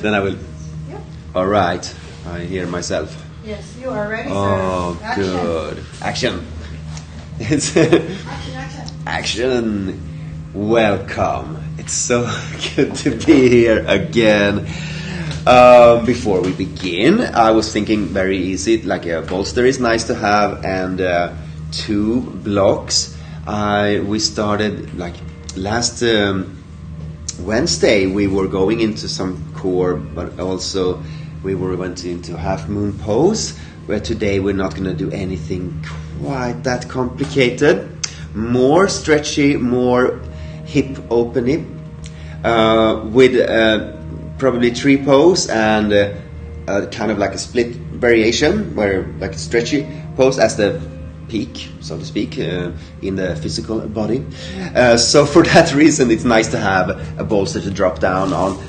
Then I will. Yep. All right. I hear myself. Yes, you are ready, Oh, sir. Action. good. Action. It's Action. action. Welcome. It's so good to be here again. Before we begin, I was thinking very easy, like a bolster is nice to have, and 2 blocks. We started like last Wednesday. We were going into some core, but also we went into half moon pose. Where today we're not going to do anything quite that complicated. More stretchy, more hip opening, with probably tree pose and kind of like a split variation, where like a stretchy pose as the peak, so to speak, in the physical body. So for that reason, it's nice to have a bolster to drop down on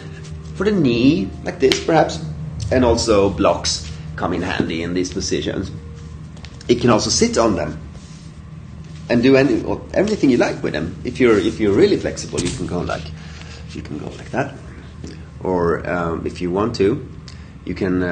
for the knee, like this perhaps, and also blocks come in handy in these positions. It can also sit on them and do everything you like with them. If you're really flexible, you can go like that. Or if you want to, you can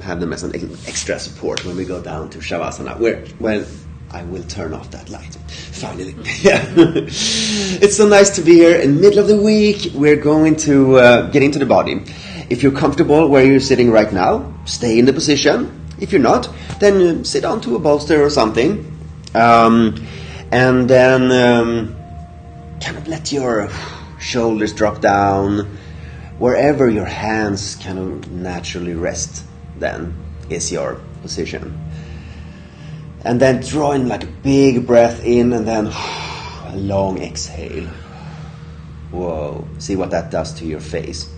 have them as an extra support when we go down to Shavasana. Well, I will turn off that light. Finally. Yeah. It's so nice to be here in the middle of the week. We're going to get into the body. If you're comfortable where you're sitting right now, stay in the position. If you're not, then sit onto a bolster or something. And then kind of let your shoulders drop down. Wherever your hands kind of naturally rest, then is your position. And then draw in like a big breath in, and then a long exhale. Whoa, see what that does to your face.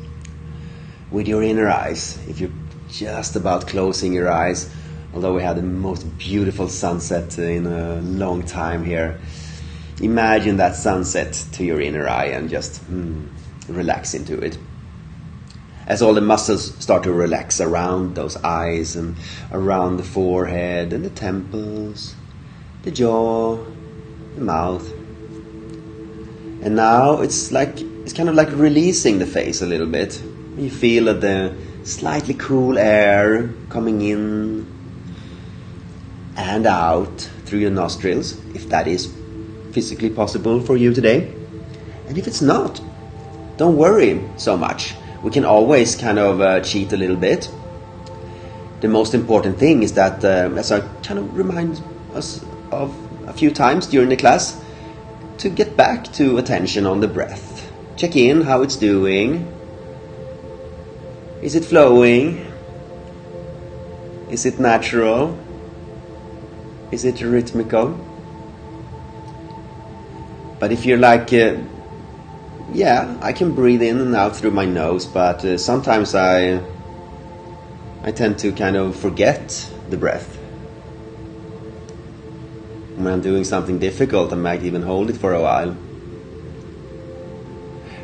With your inner eyes, if you're just about closing your eyes, although we had the most beautiful sunset in a long time here, imagine that sunset to your inner eye and just relax into it. As all the muscles start to relax around those eyes and around the forehead and the temples, the jaw, the mouth. And now it's kind of like releasing the face a little bit. You feel that the slightly cool air coming in and out through your nostrils, if that is physically possible for you today. And if it's not, don't worry so much. We can always kind of cheat a little bit. The most important thing is that, as I kind of remind us of a few times during the class, to get back to attention on the breath. Check in how it's doing. Is it flowing? Is it natural? Is it rhythmical? But if you're like... yeah, I can breathe in and out through my nose, but sometimes I tend to kind of forget the breath. When I'm doing something difficult, I might even hold it for a while.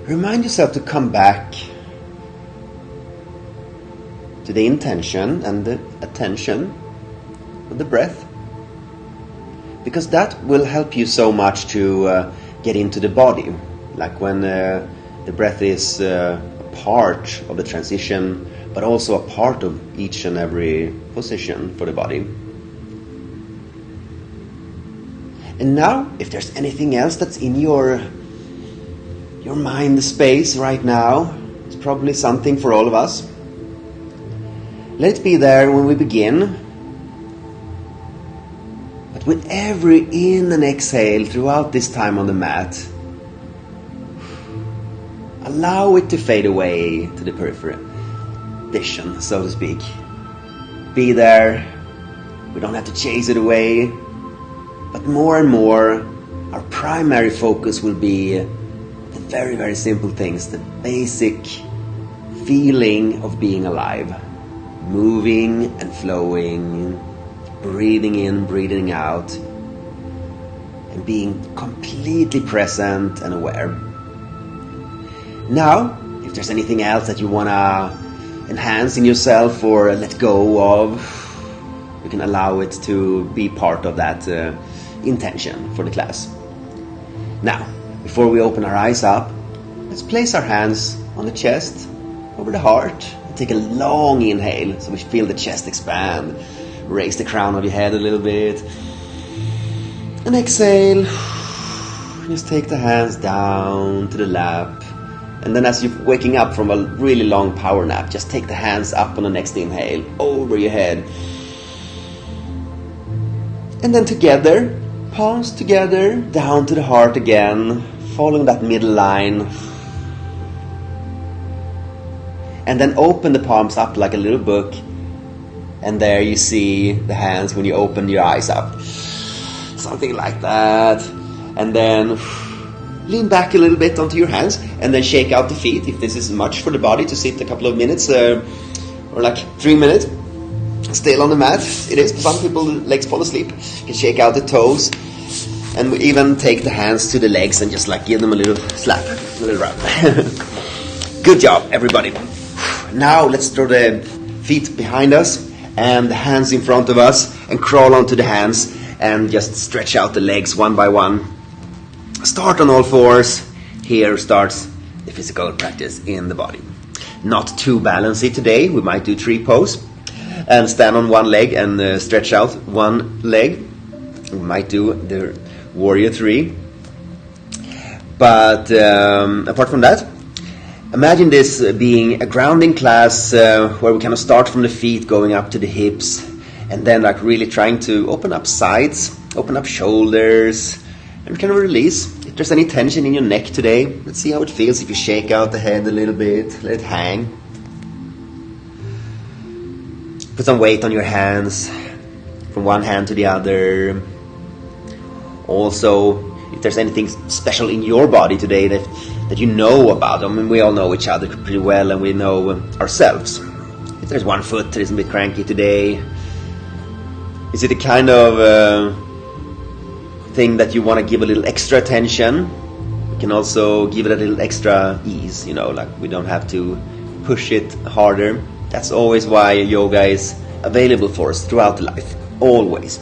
Remind yourself to come back to the intention and the attention of the breath, because that will help you so much to get into the body. Like when the breath is a part of the transition, but also a part of each and every position for the body. And now, if there's anything else that's in your mind space right now, it's probably something for all of us. Let it be there when we begin. But with every in and exhale throughout this time on the mat, allow it to fade away to the peripheral vision, so to speak. Be there. We don't have to chase it away. But more and more, our primary focus will be the very, very simple things. The basic feeling of being alive. Moving and flowing. Breathing in, breathing out. And being completely present and aware. Now, if there's anything else that you want to enhance in yourself or let go of, you can allow it to be part of that intention for the class. Now, before we open our eyes up, let's place our hands on the chest over the heart. Take a long inhale so we feel the chest expand. Raise the crown of your head a little bit. And exhale. Just take the hands down to the lap. And then as you're waking up from a really long power nap, just take the hands up on the next inhale, over your head. And then together, palms together, down to the heart again, following that middle line. And then open the palms up like a little book. And there you see the hands when you open your eyes up. Something like that. And then lean back a little bit onto your hands. And then shake out the feet. If this is much for the body to sit a couple of minutes, or like 3 minutes, still on the mat. It is. For some people, legs fall asleep. You can shake out the toes. And we even take the hands to the legs and just like give them a little slap, a little rub. Good job, everybody. Now let's throw the feet behind us and the hands in front of us and crawl onto the hands and just stretch out the legs one by one. Start on all fours. Here starts the physical practice in the body. Not too balancy today. We might do tree pose and stand on one leg and stretch out one leg. We might do the warrior three. But apart from that, imagine this being a grounding class where we kind of start from the feet going up to the hips and then like really trying to open up sides, open up shoulders and kind of release. If there's any tension in your neck today, let's see how it feels if you shake out the head a little bit, let it hang. Put some weight on your hands from one hand to the other. Also, if there's anything special in your body today that you know about. I mean, we all know each other pretty well and we know ourselves. If there's one foot that is a bit cranky today, is it a kind of thing that you want to give a little extra attention? We can also give it a little extra ease, like we don't have to push it harder. That's always why yoga is available for us throughout life, always.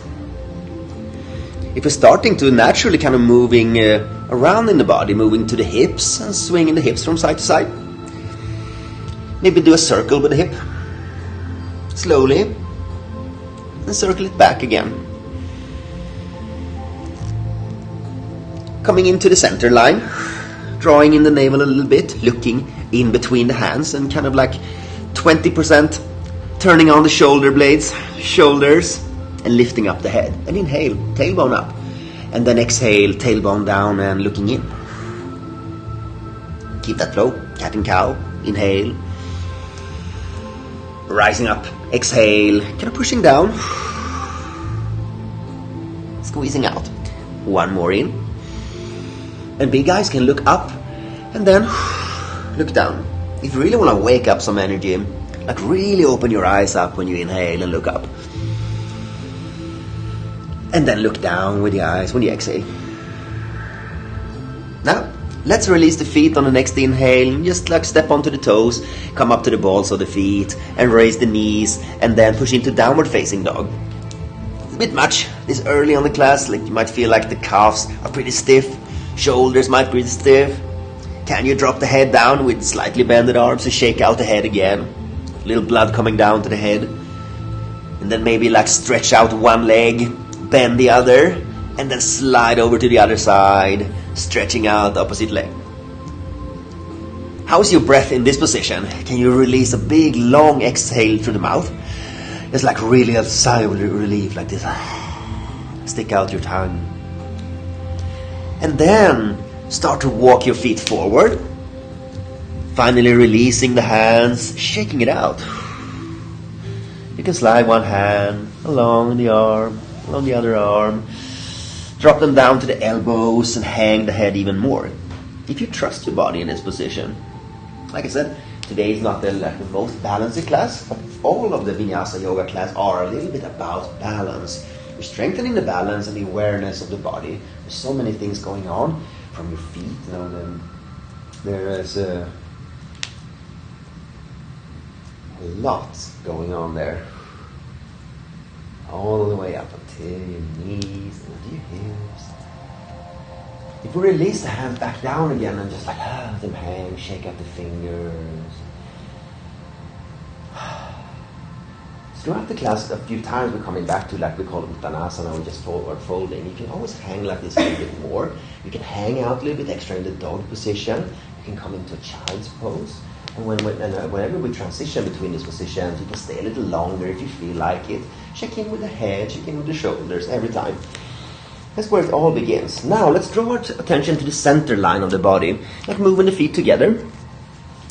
If we're starting to naturally kind of moving around in the body, moving to the hips and swinging the hips from side to side. Maybe do a circle with the hip. Slowly. And circle it back again. Coming into the center line. Drawing in the navel a little bit. Looking in between the hands and kind of like 20% turning on the shoulder blades, shoulders. And lifting up the head. And inhale, tailbone up. And then exhale, tailbone down and looking in. Keep that flow. Cat and cow. Inhale. Rising up. Exhale. Kind of pushing down. Squeezing out. One more in. And big guys can look up. And then look down. If you really want to wake up some energy, like really open your eyes up when you inhale and look up. And then look down with the eyes when you exhale. Now, let's release the feet on the next inhale. Just like step onto the toes, come up to the balls of the feet, and raise the knees, and then push into downward facing dog. It's a bit much this early on the class. Like you might feel like the calves are pretty stiff, shoulders might be pretty stiff. Can you drop the head down with slightly bended arms and shake out the head again? A little blood coming down to the head. And then maybe like stretch out one leg, bend the other, and then slide over to the other side, stretching out the opposite leg. How's your breath in this position? Can you release a big long exhale through the mouth? It's like really a sigh of relief like this. Stick out your tongue. And then start to walk your feet forward. Finally releasing the hands, shaking it out. You can slide one hand along the arm, along the other arm. Drop them down to the elbows and hang the head even more. If you trust your body in this position. Like I said, today is not the most balanced class, but all of the Vinyasa yoga class are a little bit about balance. We're strengthening the balance and the awareness of the body. There's so many things going on from your feet. Then there is a lot going on there. All the way up until your knees and to your hips. If we release the hands back down again and just like let them hang, shake out the fingers. Throughout the class, a few times we're coming back to, like we call it Uttanasana, or just forward folding. You can always hang like this a little bit more. You can hang out a little bit extra in the dog position. You can come into a child's pose. And whenever we transition between these positions, you can stay a little longer if you feel like it. Check in with the head, check in with the shoulders every time. That's where it all begins. Now let's draw our attention to the center line of the body, like moving the feet together.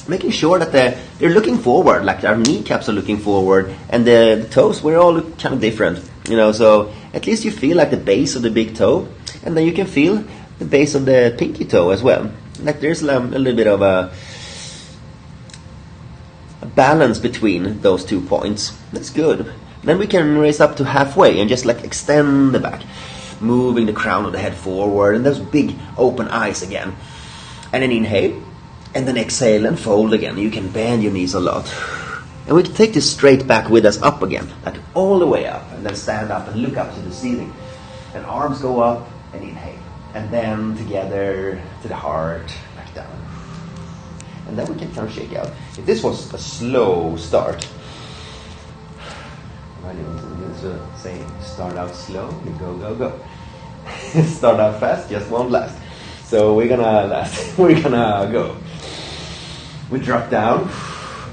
Making sure that they're looking forward, like our kneecaps are looking forward, and the toes, we're all kind of different, you know, so at least you feel like the base of the big toe, and then you can feel the base of the pinky toe as well. Like there's a little bit of a balance between those 2 points. That's good. Then we can raise up to halfway and just like extend the back, moving the crown of the head forward, and those big open eyes again. And then inhale. And then exhale and fold again. You can bend your knees a lot. And we can take this straight back with us up again. Like all the way up. And then stand up and look up to the ceiling. And arms go up and inhale. And then together to the heart, back down. And then we can kind of shake out. If this was a slow start, I need to say start out slow, you go, go, go. Start out fast, just won't last. So we're gonna go. We drop down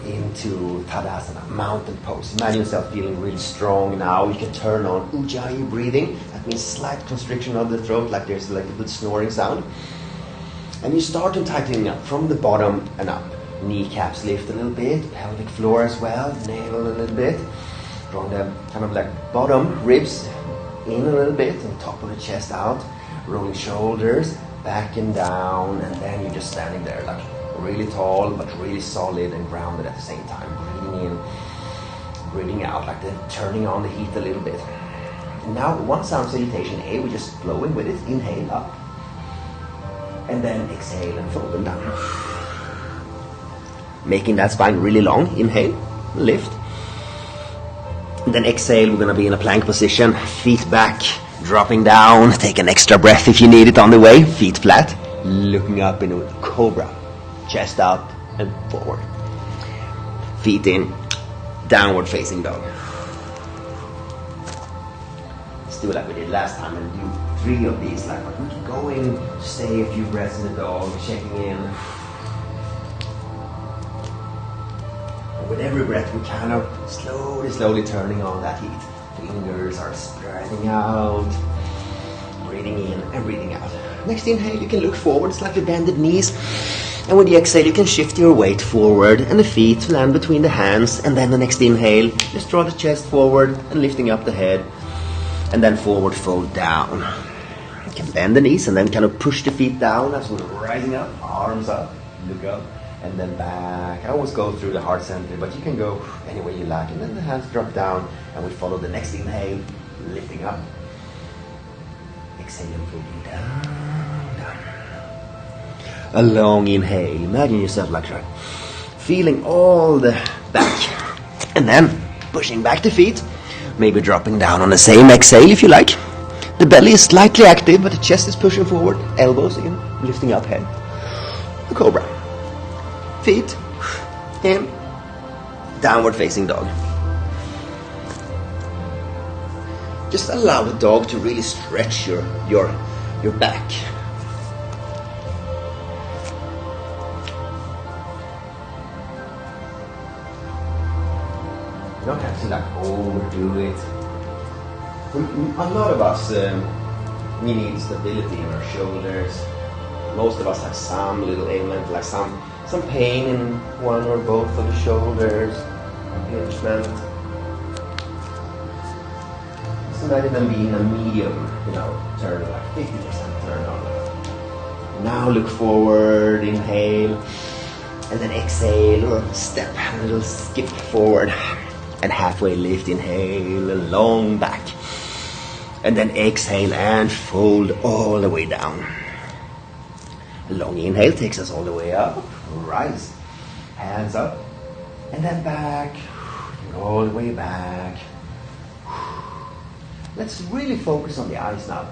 into Tadasana, mountain pose. Imagine yourself feeling really strong now. You can turn on Ujjayi breathing. That means slight constriction of the throat, like there's like a good snoring sound. And you start to tighten up from the bottom and up. Kneecaps lift a little bit, pelvic floor as well, navel a little bit. Drawing the kind of like bottom ribs in a little bit, and top of the chest out. Rolling shoulders, back and down, and then you're just standing there like really tall but really solid and grounded at the same time. Breathing in, breathing out, like turning on the heat a little bit. And now one sound salutation A, we're just flowing with it. Inhale up, and then exhale and fold them down. Making that spine really long. Inhale, lift. And then exhale, we're going to be in a plank position, feet back, dropping down. Take an extra breath if you need it on the way. Feet flat, looking up in a cobra. Chest up and forward. Feet in, downward facing dog. Let's do it like we did last time and do 3 of these. Like we keep going, stay a few breaths in the dog, checking in. And with every breath we kind of slowly turning on that heat. Fingers are spreading out. Breathing in and breathing out. Next inhale, you can look forward, slightly bended knees. And with the exhale, you can shift your weight forward and the feet land between the hands. And then the next inhale, just draw the chest forward and lifting up the head. And then forward fold down. You can bend the knees and then kind of push the feet down as we're rising up. Arms up, look up, and then back. I always go through the heart center, but you can go any way you like. And then the hands drop down and we follow the next inhale, lifting up. Exhale and folding down. A long inhale. Imagine yourself like that. Feeling all the back. And then pushing back the feet. Maybe dropping down on the same exhale if you like. The belly is slightly active, but the chest is pushing forward. Elbows again, lifting up head. A cobra. Feet in. Downward facing dog. Just allow the dog to really stretch your back. You don't have to like overdo it. A lot of us, we need stability in our shoulders. Most of us have some little ailment, like some pain in one or both of the shoulders, impingement. So imagine them being a medium, turn, like 50% turn on. Now look forward, inhale, and then exhale or step, a little skip forward. And halfway lift, inhale, a long back. And then exhale and fold all the way down. A long inhale takes us all the way up. Rise. Hands up. And then back. All the way back. Let's really focus on the eyes now.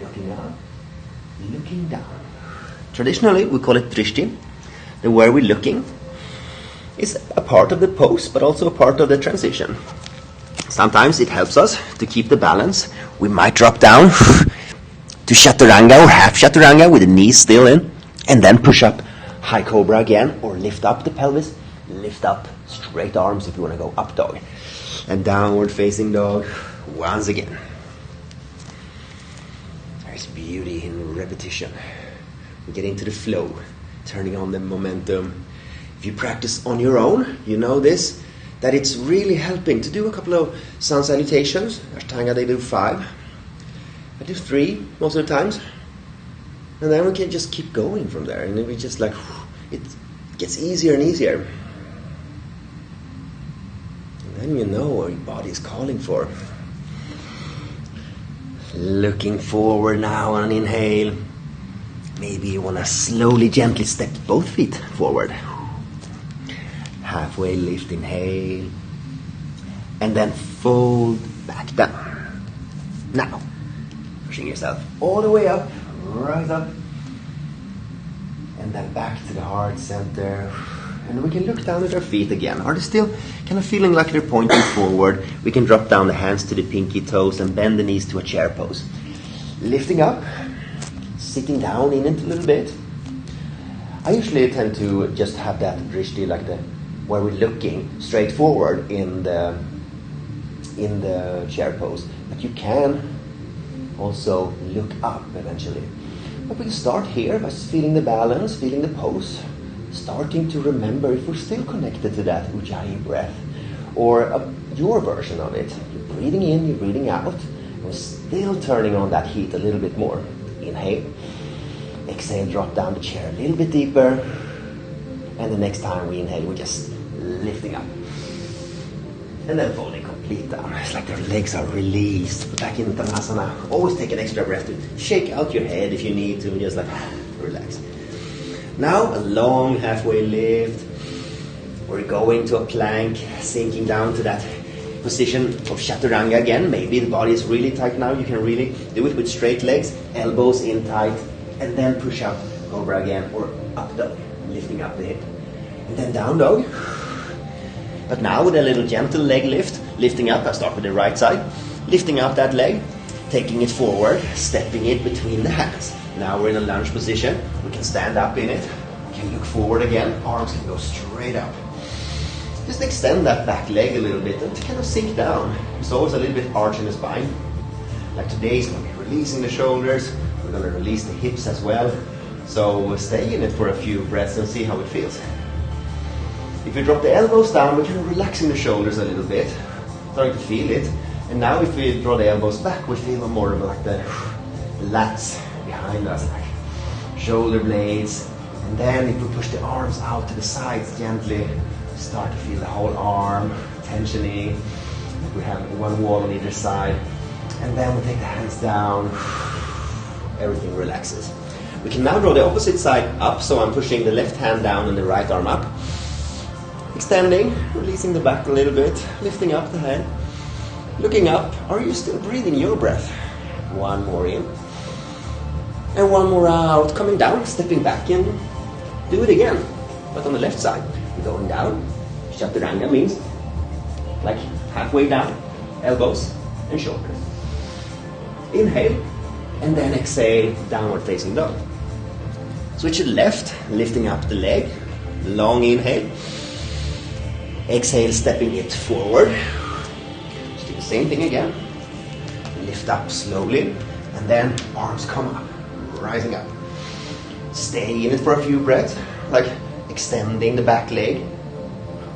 Looking up. Looking down. Traditionally, we call it drishti. The where we're looking is a part of the pose, but also a part of the transition. Sometimes it helps us to keep the balance. We might drop down to chaturanga or half chaturanga with the knees still in, and then push up high cobra again, or lift up the pelvis, lift up straight arms if you want to go up dog, and downward facing dog once again. There's beauty in repetition. We get into the flow, turning on the momentum. If you practice on your own, you know this, that it's really helping to do a couple of sun salutations. Ashtanga, they do 5. I do 3 most of the times. And then we can just keep going from there. And then we just like, it gets easier and easier. And then you know what your body is calling for. Looking forward now on an inhale. Maybe you want to slowly, gently step both feet forward. Halfway lift, inhale. And then fold back down. Now, pushing yourself all the way up, right up. And then back to the heart center. And we can look down at our feet again. Are they still kind of feeling like they're pointing forward? We can drop down the hands to the pinky toes and bend the knees to a chair pose. Lifting up, sitting down in it a little bit. I usually tend to just have that drishti, like where we're looking straight forward in the chair pose. But you can also look up eventually. But we can start here by feeling the balance, feeling the pose, starting to remember if we're still connected to that Ujjayi breath, or your version of it. You're breathing in, you're breathing out, and we're still turning on that heat a little bit more. Inhale, exhale, drop down the chair a little bit deeper, and the next time we inhale, we're just lifting up. And then folding complete down. It's like their legs are released. Back in Uttanasana. Always take an extra breath to shake out your head if you need to. Just like relax. Now a long halfway lift. We're going to a plank, sinking down to that position of chaturanga again. Maybe the body is really tight now. You can really do it with straight legs, elbows in tight, and then push up cobra again, or up dog, lifting up the hip. And then down dog. But now with a little gentle leg lift, lifting up. I start with the right side, lifting up that leg, taking it forward, stepping it between the hands. Now we're in a lunge position. We can stand up in it. We can look forward again. Arms can go straight up. Just extend that back leg a little bit and kind of sink down. There's always a little bit arch in the spine. Like today is going to be releasing the shoulders. We're going to release the hips as well. So stay in it for a few breaths and see how it feels. If we drop the elbows down, we're kind of relaxing the shoulders a little bit, starting to feel it. And now if we draw the elbows back, we feel more of like the lats behind us, like shoulder blades. And then if we push the arms out to the sides gently, start to feel the whole arm tensioning. We have one wall on either side. And then we take the hands down. Everything relaxes. We can now draw the opposite side up, so I'm pushing the left hand down and the right arm up. Extending, releasing the back a little bit, lifting up the head. Looking up, are you still breathing your breath? One more in. And one more out, coming down, stepping back in. Do it again, but on the left side. Going down, chaturanga means like halfway down, elbows and shoulders. Inhale, and then exhale, downward facing dog. Switch to the left, lifting up the leg, long inhale. Exhale, stepping it forward. Just do the same thing again. Lift up slowly, and then arms come up, rising up. Stay in it for a few breaths, like extending the back leg.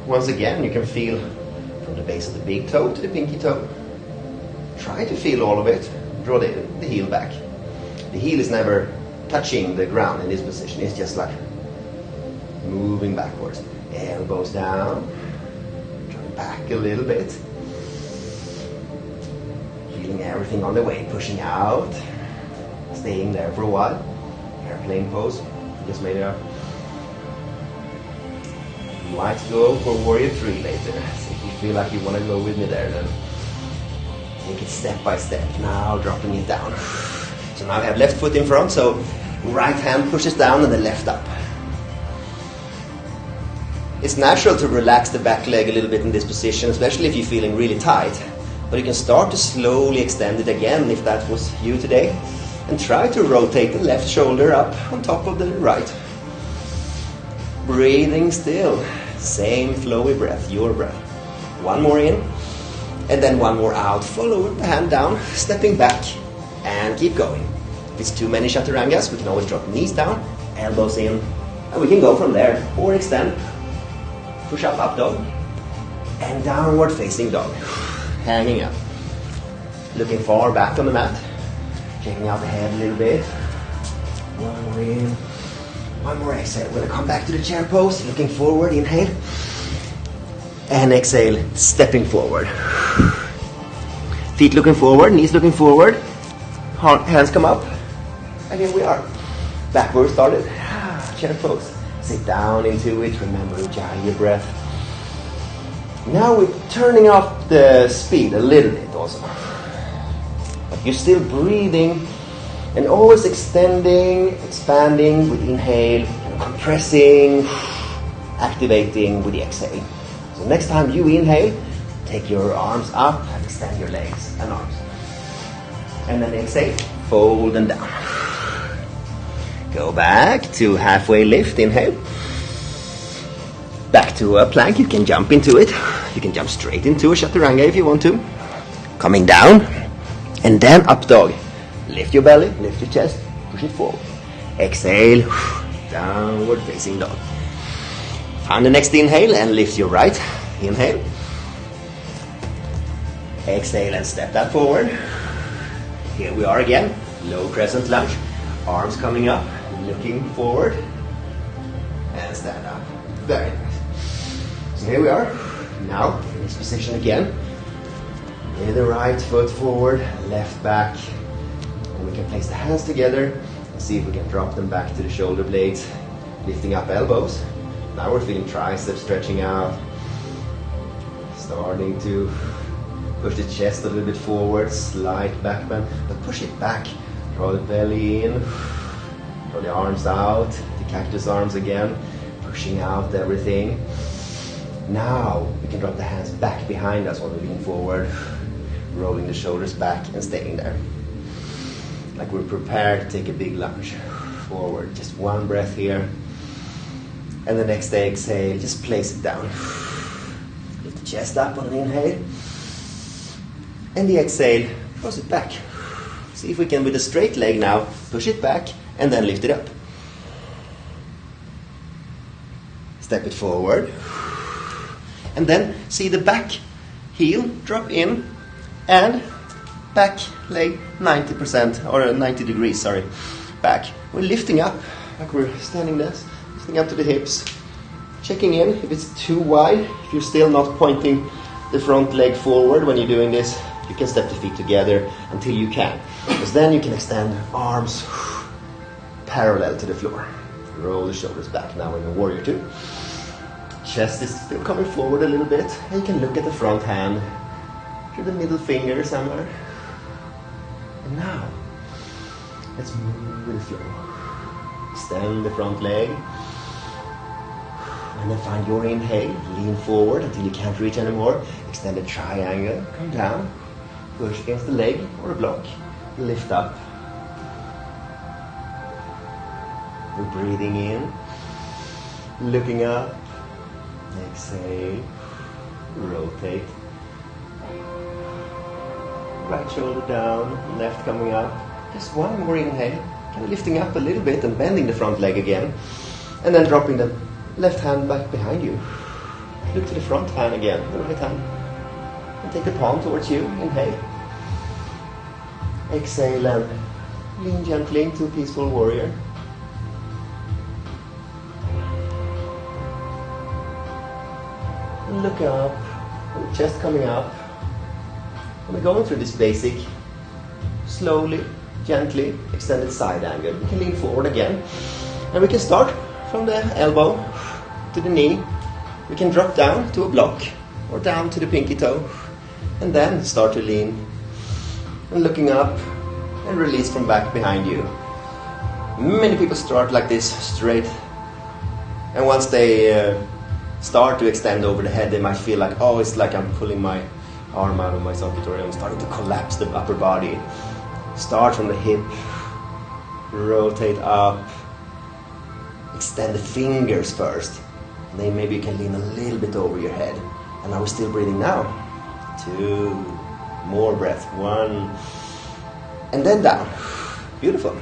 Once again, you can feel from the base of the big toe to the pinky toe. Try to feel all of it. Draw the heel back. The heel is never touching the ground in this position. It's just like moving backwards. Elbows down. Back a little bit. Feeling everything on the way, pushing out. Staying there for a while. Airplane pose. Just made it up. You might go for Warrior 3 later. So if you feel like you want to go with me there, then take it step by step. Now dropping it down. So now we have left foot in front, so right hand pushes down and the left up. It's natural to relax the back leg a little bit in this position, especially if you're feeling really tight. But you can start to slowly extend it again if that was you today. And try to rotate the left shoulder up on top of the right. Breathing still. Same flowy breath, your breath. One more in. And then one more out. Follow the hand down, stepping back. And keep going. If it's too many chaturangas, we can always drop knees down, elbows in. And we can go from there. Or extend. Push up, up dog. And downward facing dog. Hanging up. Looking far back on the mat. Checking out the head a little bit. One more in. One more exhale. We're going to come back to the chair pose. Looking forward. Inhale. And exhale. Stepping forward. Feet looking forward. Knees looking forward. Hands come up. And here we are. Back where we started. Chair pose. Sit down into it. Remember to ujjayi your breath. Now we're turning up the speed a little bit also. But you're still breathing and always extending, expanding with inhale, compressing, activating with the exhale. So next time you inhale, take your arms up and extend your legs and arms. And then exhale, fold them down. Go back to halfway lift, inhale. Back to a plank, you can jump into it. You can jump straight into a chaturanga if you want to. Coming down, and then up dog. Lift your belly, lift your chest, push it forward. Exhale, downward facing dog. Find the next inhale and lift your right. Inhale. Exhale and step that forward. Here we are again, low crescent lunge. Arms coming up, looking forward. And stand up. Very nice. So here we are. Now, in this position again. With the right foot forward, left back. And we can place the hands together and see if we can drop them back to the shoulder blades. Lifting up elbows. Now we're feeling triceps stretching out. Starting to push the chest a little bit forward, slight back bend, but push it back. Draw the belly in, draw the arms out, the cactus arms again, pushing out everything. Now we can drop the hands back behind us while we lean forward, rolling the shoulders back and staying there. Like we're prepared to take a big lunge forward. Just one breath here. And the next exhale, just place it down. Lift the chest up on the inhale. And the exhale, cross it back. See if we can, with a straight leg now, push it back and then lift it up. Step it forward. And then see the back heel drop in and back leg 90% or 90 degrees, back. We're lifting up like we're standing there, lifting up to the hips. Checking in if it's too wide, if you're still not pointing the front leg forward when you're doing this, you can step the feet together until you can. Because then you can extend arms parallel to the floor. Roll the shoulders back now in a warrior two. Chest is still coming forward a little bit. And you can look at the front hand through the middle finger somewhere. And now, let's move with the flow. Extend the front leg. And then find your inhale. Lean forward until you can't reach anymore. Extend a triangle. Come down. Push against the leg or a block. Lift up. We're breathing in. Looking up. Exhale. Rotate. Right shoulder down. Left coming up. Just one more inhale. Kind of lifting up a little bit and bending the front leg again. And then dropping the left hand back behind you. Look to the front hand again. The right hand. And take the palm towards you. Inhale. Exhale and lean gently into a peaceful warrior. And look up. And the chest coming up. And we're going through this basic, slowly, gently, extended side angle. We can lean forward again. And we can start from the elbow to the knee. We can drop down to a block or down to the pinky toe. And then start to lean. And looking up and release from back behind you. Many people start like this, straight. And once they start to extend over the head, they might feel like, oh, it's like I'm pulling my arm out of my socket, or I'm starting to collapse the upper body. Start from the hip, rotate up, extend the fingers first. Then maybe you can lean a little bit over your head. And now we're still breathing now. 2, more breath, 1, and then down. Beautiful.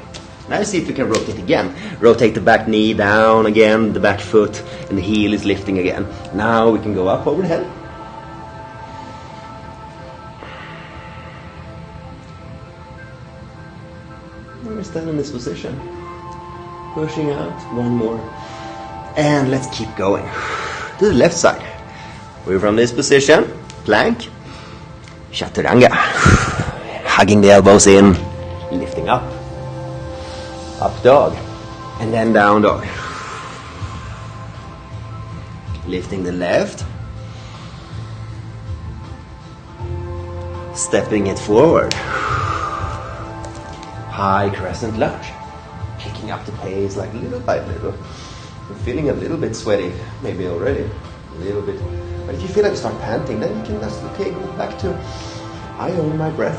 Now see if we can rotate again. Rotate the back knee down again, the back foot, and the heel is lifting again. Now we can go up over the head. And we're still in this position. Pushing out, 1 more. And let's keep going. To the left side. We're from this position, plank, chaturanga. Hugging the elbows in, lifting up. Up dog, and then down dog. Lifting the left, stepping it forward. High crescent lunge, picking up the pace like little by little. I'm feeling a little bit sweaty, maybe already, a little bit. But if you feel like you start panting, then you can just, go back to, I own my breath.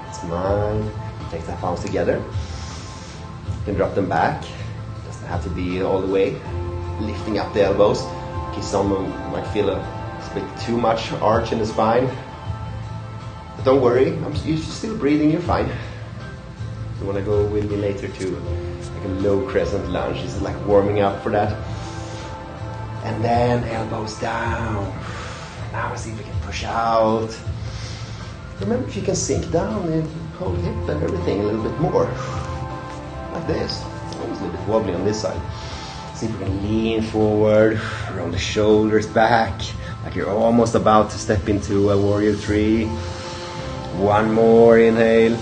It's mine. Take the palms together. You can drop them back. It doesn't have to be all the way. Lifting up the elbows. In case someone might feel a bit too much arch in the spine. But don't worry, you're still breathing, you're fine. You want to go with me later to like a low crescent lunge. This is like warming up for that. And then elbows down. Now see if we can push out. Remember, if you can sink down the whole hip and everything a little bit more. Like this. Always a little bit wobbly on this side. See if we can lean forward, roll the shoulders back, like you're almost about to step into a warrior 3. 1 more inhale,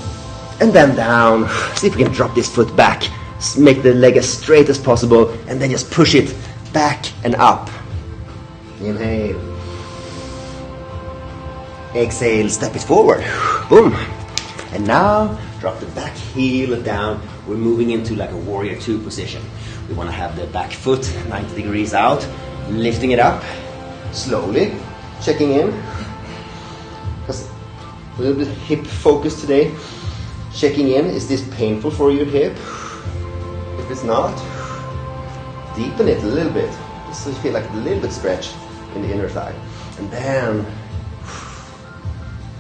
and then down. See if we can drop this foot back, make the leg as straight as possible, and then just push it back and up. Inhale. Exhale, step it forward. Boom. And now, drop the back heel down. We're moving into like a warrior 2 position. We want to have the back foot 90 degrees out, lifting it up, slowly, checking in. Just a little bit hip focus today. Checking in, is this painful for your hip? If it's not, deepen it a little bit. Just so you feel like a little bit stretch in the inner thigh. And then,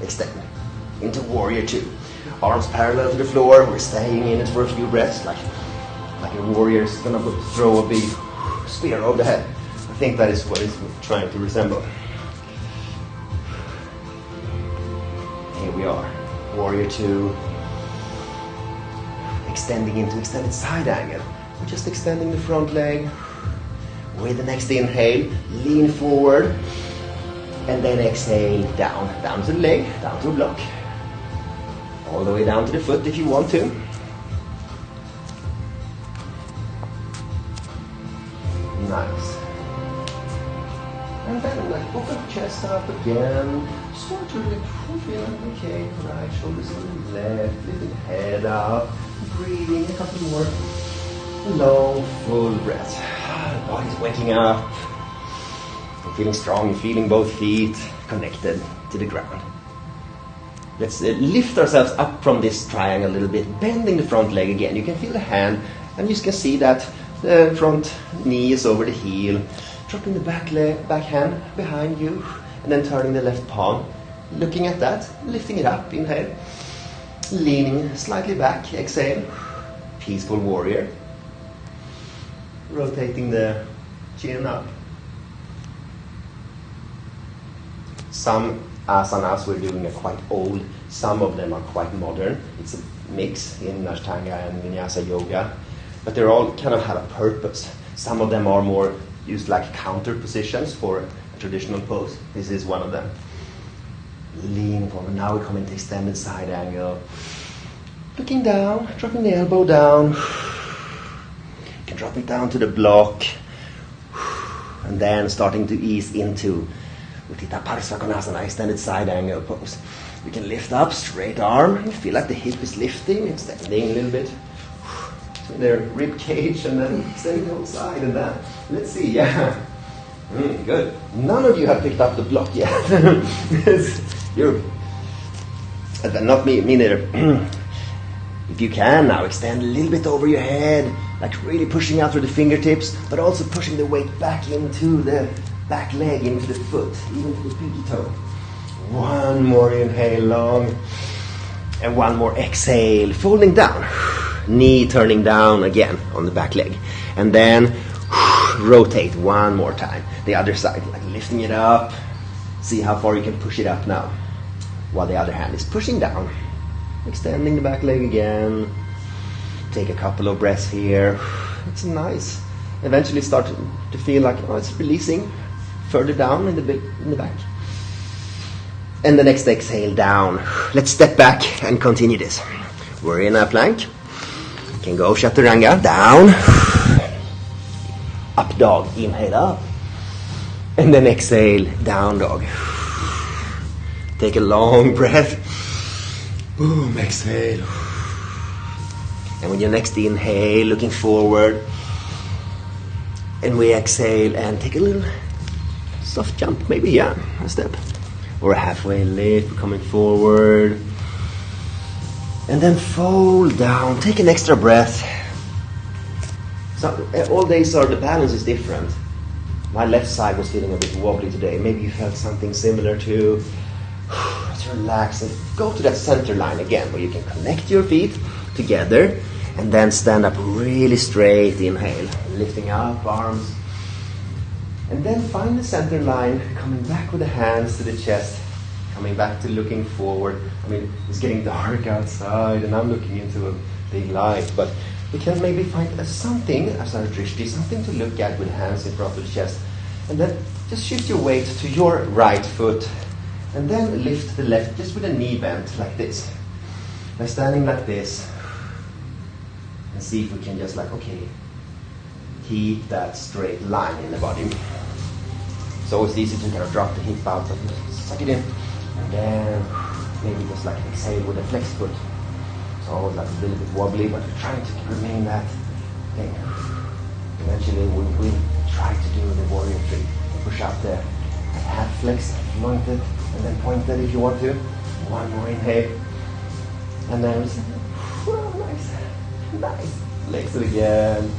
extend into warrior 2. Arms parallel to the floor. We're staying in it for a few breaths, like a warrior is gonna throw a big spear over the head. I think that is what it's trying to resemble. Here we are, warrior 2. Extending into extended side angle. We're just extending the front leg. With the next inhale, lean forward. And then exhale, down to the leg, down to the block. All the way down to the foot if you want to. Nice. And then like open the chest up again. Start to really feel okay. Right, shoulders to the left, lifting the head up. Breathing a couple more long, full breaths. The body's waking up. You're feeling strong, you're feeling both feet connected to the ground. Let's lift ourselves up from this triangle a little bit, bending the front leg again. You can feel the hand, and you can see that the front knee is over the heel. Dropping the back hand behind you, and then turning the left palm. Looking at that, lifting it up, inhale. Leaning slightly back, exhale. Peaceful warrior. Rotating the chin up. Some asanas we're doing are quite old, some of them are quite modern. It's a mix in Ashtanga and Vinyasa yoga, but they all kind of have a purpose. Some of them are more used like counter positions for a traditional pose. This is one of them. Lean forward. Now we come into extended side angle. Looking down, dropping the elbow down. You can drop it down to the block. And then starting to ease into Uttita Parsvakonasana, extended side angle pose. You can lift up, straight arm. You feel like the hip is lifting, extending a little bit. Between their rib cage and then extending the whole side and that. Let's see, yeah. Good. None of you have picked up the block yet. You're not me neither. If you can now, extend a little bit over your head, like really pushing out through the fingertips, but also pushing the weight back into the back leg, into the foot, even to the pinky toe. One more inhale long, and one more exhale, folding down. Knee turning down again on the back leg. And then rotate one more time. The other side, like lifting it up. See how far you can push it up now. While the other hand is pushing down. Extending the back leg again. Take a couple of breaths here. It's nice. Eventually start to feel like it's releasing further down in the back. And the next exhale down. Let's step back and continue this. We're in a plank. You can go chaturanga down. Up dog, inhale up. And then exhale, down dog. Take a long breath. Boom, exhale. And with your next inhale, looking forward. And we exhale and take a little soft jump, maybe, a step. Or a halfway lift, coming forward. And then fold down, take an extra breath. So, all days the balance is different. My left side was feeling a bit wobbly today. Maybe you felt something similar too. Let's relax and go to that center line again, where you can connect your feet together and then stand up really straight. Inhale, lifting up, arms. And then find the center line, coming back with the hands to the chest, coming back to looking forward. I mean, it's getting dark outside and I'm looking into a big light, but we can maybe find something, as our drishti, something to look at with hands in front of the chest. And then just shift your weight to your right foot. And then lift the left, just with a knee bent, like this. By standing like this. And see if we can just keep that straight line in the body. So it's easy to kind of drop the hip out, but suck it in. And then maybe just exhale with a flexed foot. So always a little bit wobbly, but we're trying to remain that thing. Eventually we'll try to do the warrior three. Push out the half flex, jointed, and then pointed if you want to. One more inhale. And then nice. Legs again.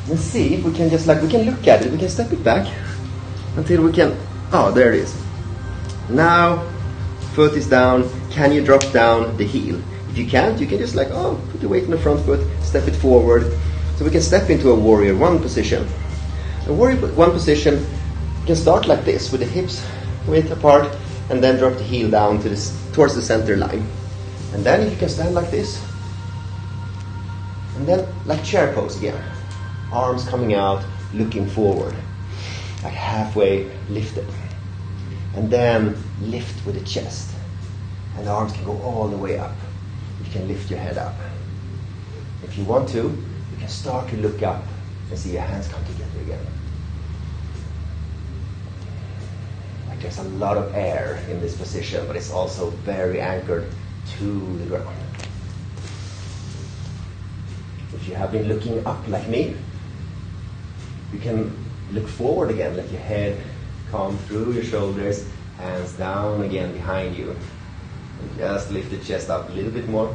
And see if we can just we can look at it. We can step it back until we can, there it is. Now, foot is down. Can you drop down the heel? If you can't, you can just put the weight on the front foot, step it forward. So we can step into a warrior one position. A warrior one position, you can start like this with the hips width apart and then drop the heel down towards the center line. And then if you can stand like this, and then like chair pose again. Arms coming out, looking forward, like halfway lifted. And then lift with the chest. And the arms can go all the way up. You can lift your head up. If you want to, you can start to look up and see your hands come together again. There's a lot of air in this position, but it's also very anchored to the ground. If you have been looking up like me, you can look forward again, let your head come through your shoulders, hands down again behind you. And just lift the chest up a little bit more.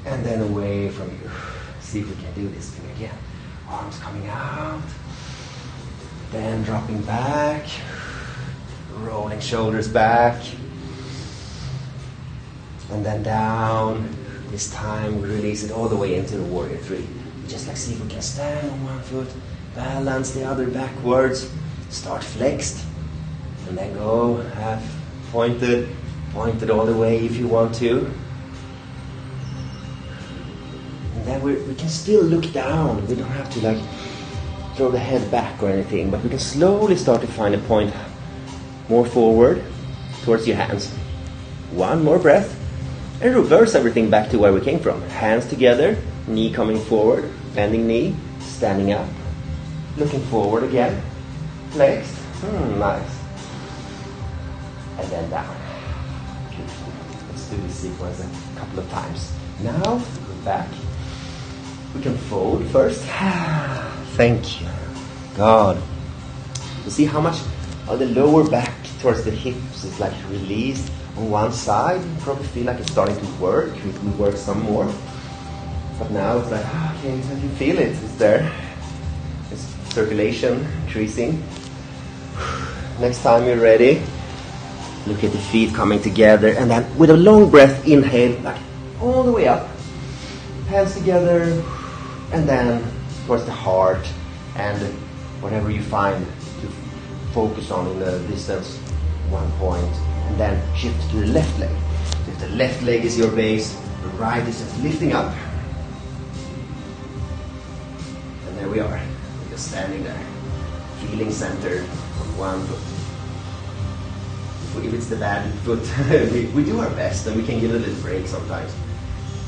And then away from you. See if we can do this thing again. Arms coming out. Then dropping back. Rolling shoulders back. And then down. This time we release it all the way into the warrior three. Just see if we can stand on one foot. Balance the other backwards. Start flexed. And then go half pointed. Pointed all the way if you want to. And then we can still look down. We don't have to throw the head back or anything, but we can slowly start to find a point more forward towards your hands. One more breath. And reverse everything back to where we came from. Hands together, knee coming forward, bending knee, standing up, looking forward again, flexed, nice. And then down. Let's do this sequence a couple of times. Now, go back. We can fold first. Thank you, God. You see how much On the lower back towards the hips, it's like released on one side. You probably feel like it's starting to work. It will work some more. But now it's like, okay, you feel it. It's there. It's circulation increasing. Next time you're ready, look at the feet coming together, and then with a long breath, inhale, like all the way up. Hands together, and then towards the heart, and whatever you find to focus on in the distance, 1 point, and then shift to the left leg. So if the left leg is your base, the right is just lifting up. And there we are. We're just standing there, feeling centered on one foot. If it's the bad foot, we do our best, and we can give it a little break sometimes.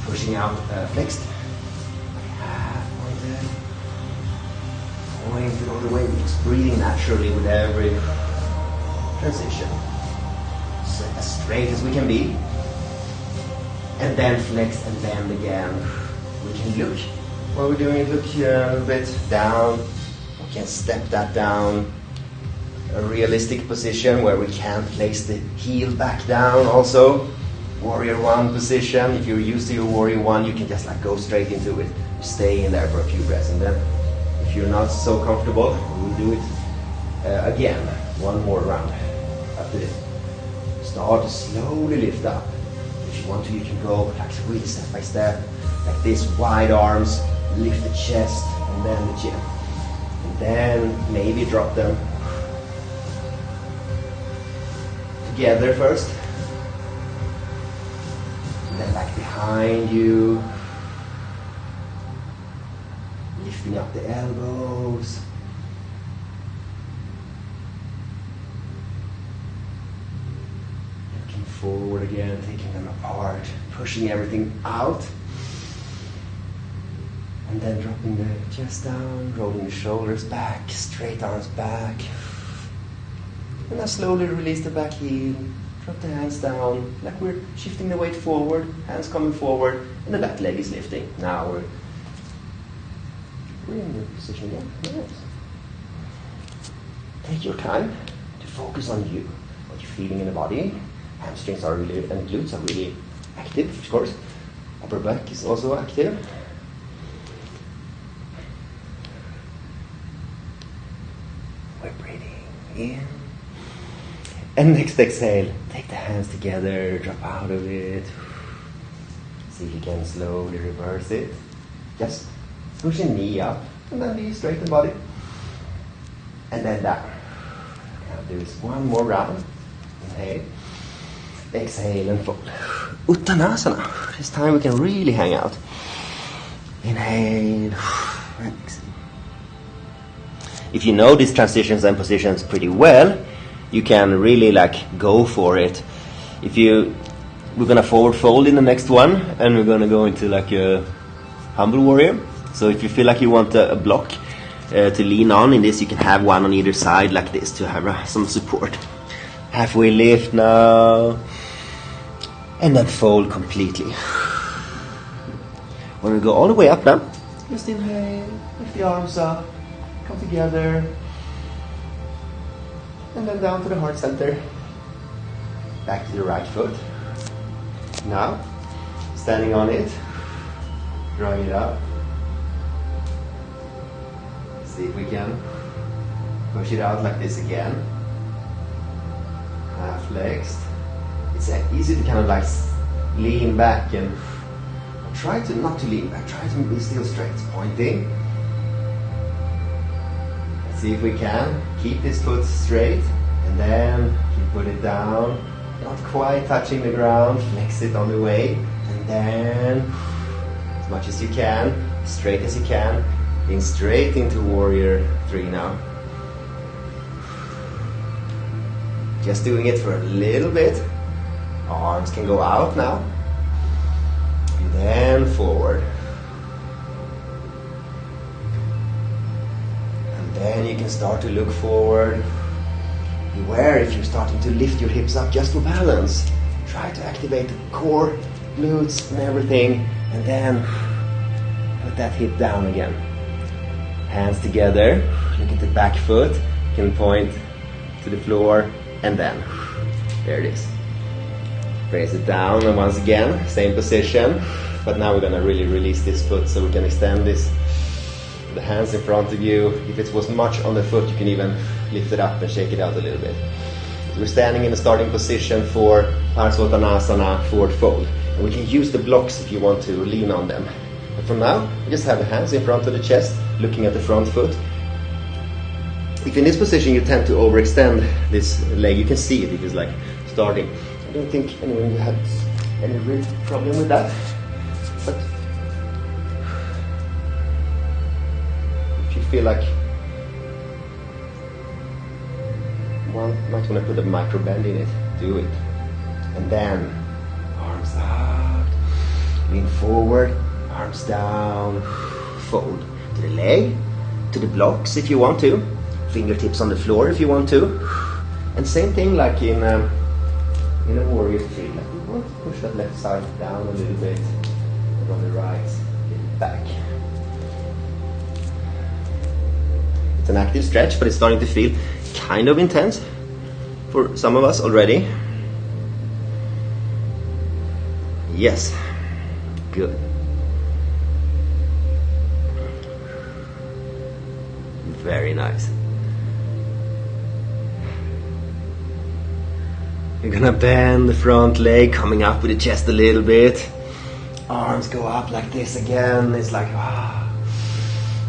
Pushing out flexed. Pointed all the way, just breathing naturally with every transition. So as straight as we can be. And then flex and bend again. We can look while we're doing it, look a bit down. We can step that down. A realistic position where we can place the heel back down also. Warrior 1 position. If you're used to your Warrior 1, you can just like go straight into it. Stay in there for a few breaths, and then if you're not so comfortable, we'll do it again. One more round after this. Start to slowly lift up. If you want to, you can go like really step by step, like this. Wide arms, lift the chest, and then the chin, and then maybe drop them together first. Then back behind you, lifting up the elbows, looking forward again, taking them apart, pushing everything out, and then dropping the chest down, rolling the shoulders back, straight arms back, and then slowly release the back heel. Drop the hands down, like we're shifting the weight forward, hands coming forward, and the back leg is lifting. Now we're in the position again. Nice. Take your time to focus on you, what you're feeling in the body. Hamstrings are really, and glutes are really active, of course. Upper back is also active. We're breathing in. And next exhale, take the hands together, drop out of it. See if you can slowly reverse it. Just push your knee up, and then be straight in the body. And then down. Now do this one more round. Inhale. Exhale and fold. Uttanasana. This time we can really hang out. Inhale. Exhale. If you know these transitions and positions pretty well, you can really like go for it. We're gonna forward fold in the next one, and we're gonna go into like a humble warrior. So if you feel like you want a block to lean on in this, you can have one on either side like this to have some support. Halfway lift now, and then fold completely. When we go all the way up now, just inhale, lift the arms up, come together. And then down to the heart center. Back to the right foot. Now, standing on it, drawing it up. See if we can push it out like this again. Half flexed. It's easy to kind of like lean back, and try to not to lean back. Try to be still straight, pointing. See if we can keep this foot straight, and then you put it down, not quite touching the ground, flex it on the way, and then as much as you can, straight as you can, in straight into Warrior 3 now. Just doing it for a little bit. Arms can go out now, and then forward. Then you can start to look forward. Beware if you're starting to lift your hips up just for balance. Try to activate the core, glutes, and everything, and then put that hip down again. Hands together. Look at the back foot. You can point to the floor, and then there it is. Raise it down, and once again, same position, but now we're gonna really release this foot so we can extend this, the hands in front of you. If it was much on the foot, you can even lift it up and shake it out a little bit. So we're standing in a starting position for Parsvottanasana, forward fold. And we can use the blocks if you want to lean on them. But for now, we just have the hands in front of the chest, looking at the front foot. If in this position you tend to overextend this leg, you can see it, it is like starting. I don't think anyone had any real problem with that. But if you feel like one might want to put a micro bend in it, do it. And then arms out, lean forward, arms down, fold to the leg, to the blocks if you want to, fingertips on the floor if you want to, and same thing like in a warrior three. Like we want to push that left side down a little bit, and on the right, get it back. It's an active stretch, but it's starting to feel kind of intense for some of us already. Yes, good. Very nice. You're gonna bend the front leg, coming up with the chest a little bit. Arms go up like this again. It's like,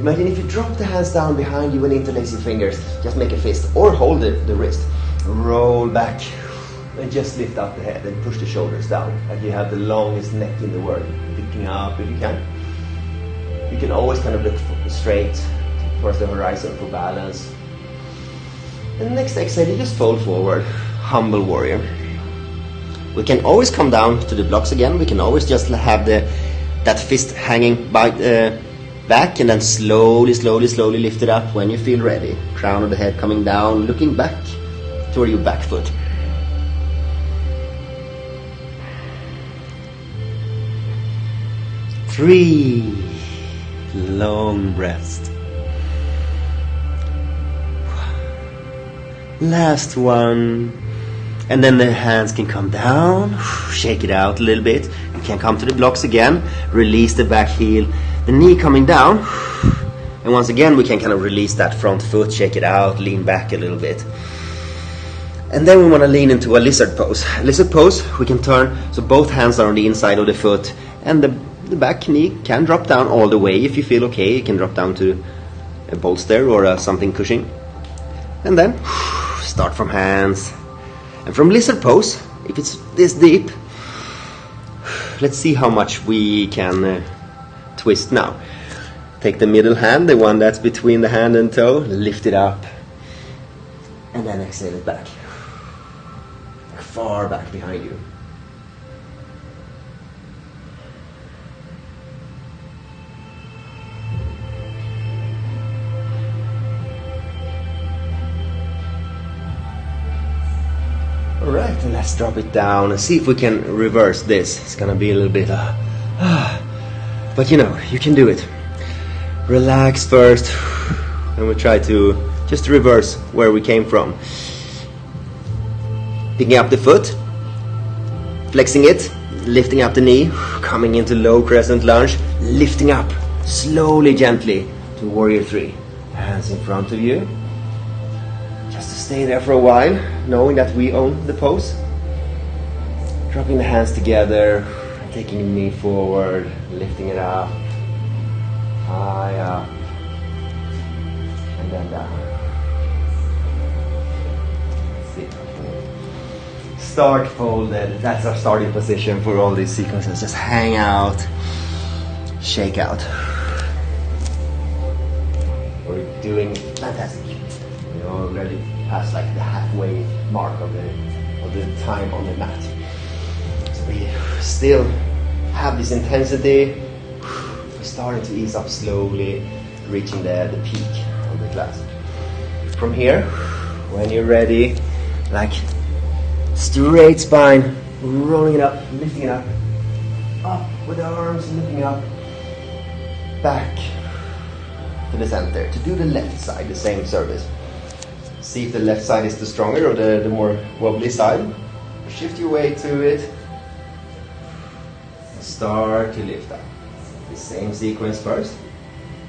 Imagine if you drop the hands down behind you and interlace your fingers. Just make a fist or hold the wrist. Roll back and just lift up the head and push the shoulders down. Like you have the longest neck in the world. Picking up if you can. You can always kind of look straight towards the horizon for balance. And next exhale, you just fold forward. Humble warrior. We can always come down to the blocks again. We can always just have that fist hanging by back, and then slowly lift it up when you feel ready. Crown of the head coming down, looking back toward your back foot. Three long breaths. Last one. And then the hands can come down, shake it out a little bit. You can come to the blocks again, release the back heel, the knee coming down. And once again, we can kind of release that front foot, shake it out, lean back a little bit. And then we want to lean into a lizard pose. Lizard pose, we can turn, so both hands are on the inside of the foot, and the back knee can drop down all the way. If you feel okay, you can drop down to a bolster or something cushioning. And then start from hands. And from lizard pose, if it's this deep, let's see how much we can twist now. Take the middle hand, the one that's between the hand and toe, lift it up, and then exhale it back. Far back behind you. Alright, and let's drop it down and see if we can reverse this. It's gonna be a little bit but you know, you can do it. Relax first, and we'll try to just reverse where we came from. Picking up the foot, flexing it, lifting up the knee, coming into low crescent lunge, lifting up slowly, gently to warrior three. Hands in front of you. Just to stay there for a while, knowing that we own the pose. Dropping the hands together, taking the knee forward, lifting it up, high up, and then down. Start folded. That's our starting position for all these sequences. Just hang out, shake out. We're doing fantastic. We already passed like the halfway mark of the time on the mat. So we still have this intensity. We're starting to ease up slowly, reaching the peak of the class. From here, when you're ready, like straight spine, rolling it up, lifting it up with the arms, lifting up, back to the center. To do the left side, the same service. See if the left side is the stronger or the more wobbly side. Shift your weight to it. And start to lift up. The same sequence first.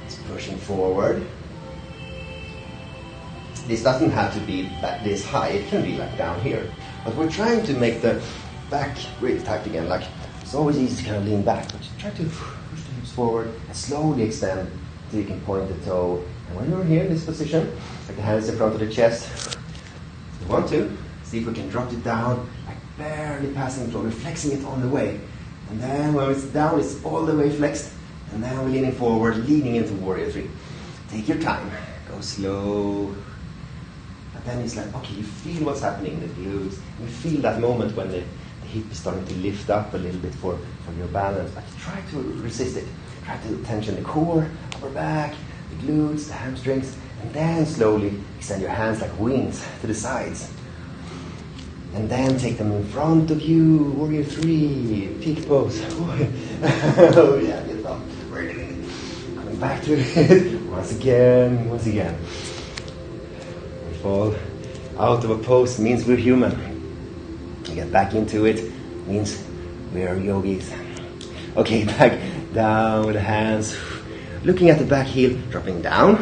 It's pushing forward. This doesn't have to be this high, it can be like down here. But we're trying to make the back really tight again. Like, it's always easy to kind of lean back, but try to push the hips forward and slowly extend so you can point the toe. And when you're here in this position, like the hands in front of the chest, you want to see if we can drop it down, like barely passing the floor, we're flexing it on the way. And then when it's down, it's all the way flexed. And then we're leaning forward, leaning into Warrior 3. Take your time, go slow. And then it's like, okay, you feel what's happening in the glutes. You feel that moment when the hip is starting to lift up a little bit for your balance. But try to resist it. Try to tension the core, upper back, the glutes, the hamstrings. And then slowly extend your hands like wings to the sides. And then take them in front of you, Warrior 3, peak pose. Oh yeah, get up. Coming back to it, once again. We fall out of a pose, means we're human. We get back into it, means we are yogis. Okay, back down with the hands. Looking at the back heel, dropping down.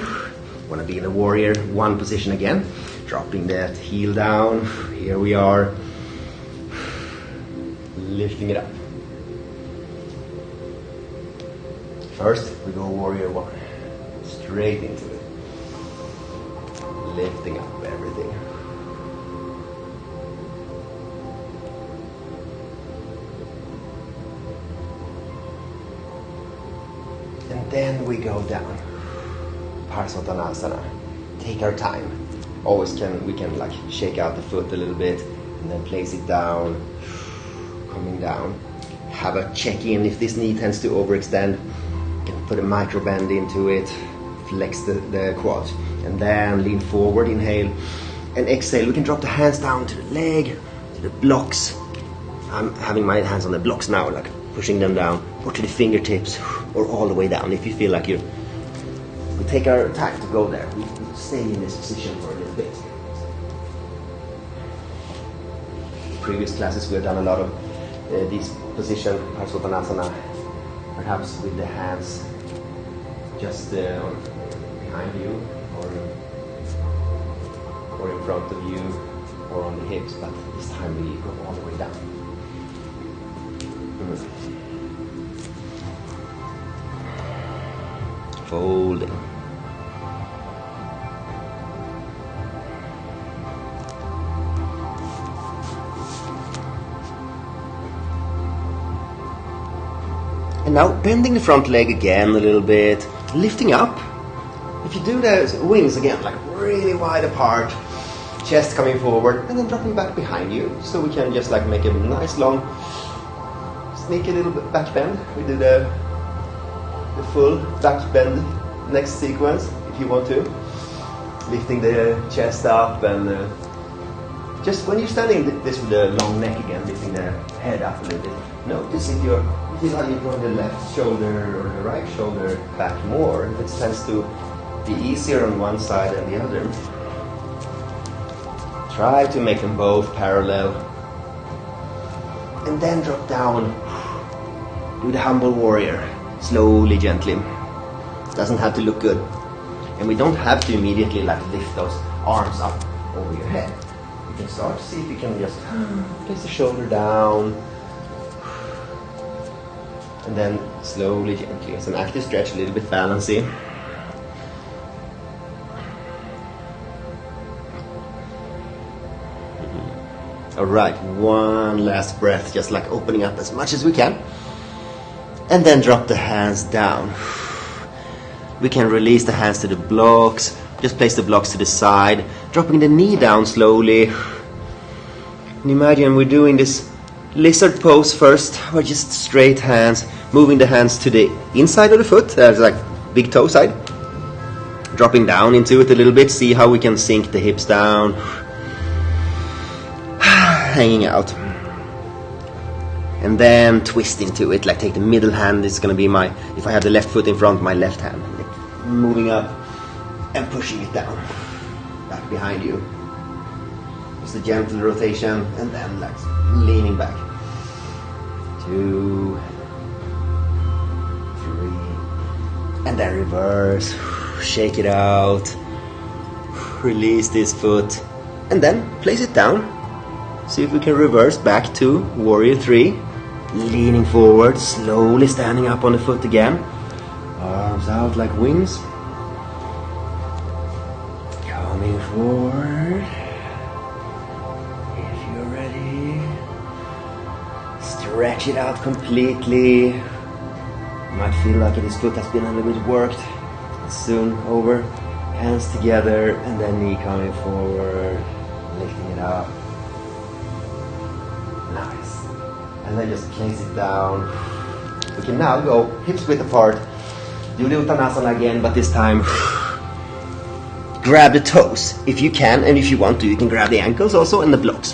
Want to be in the Warrior 1 position again. Dropping that heel down. Here we are. Lifting it up. First, we go Warrior 1. Straight into it. Lifting up everything. And then we go down. Parsvottanasana. Take our time. Always we can like shake out the foot a little bit and then place it down, coming down. Have a check-in if this knee tends to overextend. You can put a micro bend into it, flex the quads, and then lean forward, inhale, and exhale. We can drop the hands down to the leg, to the blocks. I'm having my hands on the blocks now, like pushing them down, or to the fingertips, or all the way down. If you feel like we take our time to go there. We stay in this position for a little bit. In previous classes we have done a lot of these positions, Parsvottanasana, perhaps with the hands just behind you or in front of you or on the hips, but this time we go all the way down. Folding. And now bending the front leg again a little bit, lifting up. If you do the wings again, like really wide apart, chest coming forward, and then dropping back behind you, so we can just like make a nice long, sneak a little bit back bend. We do the full back bend next sequence, if you want to. Lifting the chest up and just when you're standing this with the long neck again, lifting the head up a little bit. Notice if you feel how you draw the left shoulder or the right shoulder back more. It tends to be easier on one side than the other. Try to make them both parallel. And then drop down. Do the humble warrior. Slowly, gently. It doesn't have to look good. And we don't have to immediately like lift those arms up over your head. You can start to see if you can just place the shoulder down. And then slowly, gently. It's an active stretch, a little bit balancy. Alright, one last breath, just like opening up as much as we can. And then drop the hands down. We can release the hands to the blocks. Just place the blocks to the side. Dropping the knee down slowly. And imagine we're doing this lizard pose first, or just straight hands. Moving the hands to the inside of the foot, that's like big toe side. Dropping down into it a little bit. See how we can sink the hips down. Hanging out. And then twist into it, like take the middle hand, it's going to be if I have the left foot in front, my left hand. Moving up and pushing it down. Back. behind you. Just a gentle rotation and then like leaning back. 2, 3, and then reverse. Shake it out. Release this foot and then place it down. See if we can reverse back to Warrior 3. Leaning forward, slowly standing up on the foot again. Arms out like wings. Coming forward. If you're ready, stretch it out completely. You might feel like this foot has been a little bit worked. Soon over. Hands together and then knee coming forward, lifting it up. Nice. And then just place it down. We can now go hips width apart. Do the Uttanasana again, but this time grab the toes if you can, and if you want to, you can grab the ankles also and the blocks.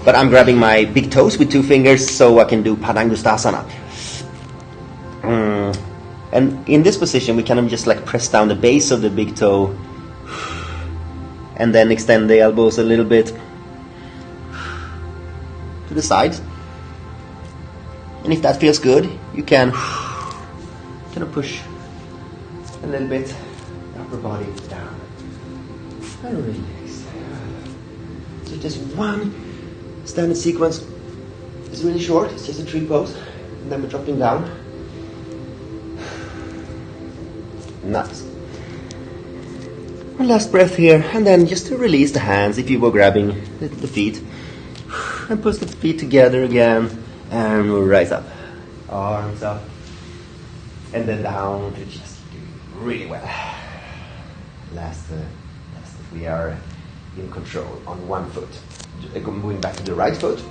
But I'm grabbing my big toes with 2 fingers so I can do Padangusthasana. And in this position, we kind of just like press down the base of the big toe and then extend the elbows a little bit to the sides. And if that feels good, you can kind of push a little bit the upper body down and release. So just one standard sequence. It's really short, it's just a tree pose, and then we're dropping down. Nice. One last breath here, and then just to release the hands if you were grabbing the feet. And push the feet together again, and we'll rise up. Arms up, and then down to just really well. Last if we are in control on one foot. Moving back to the right foot.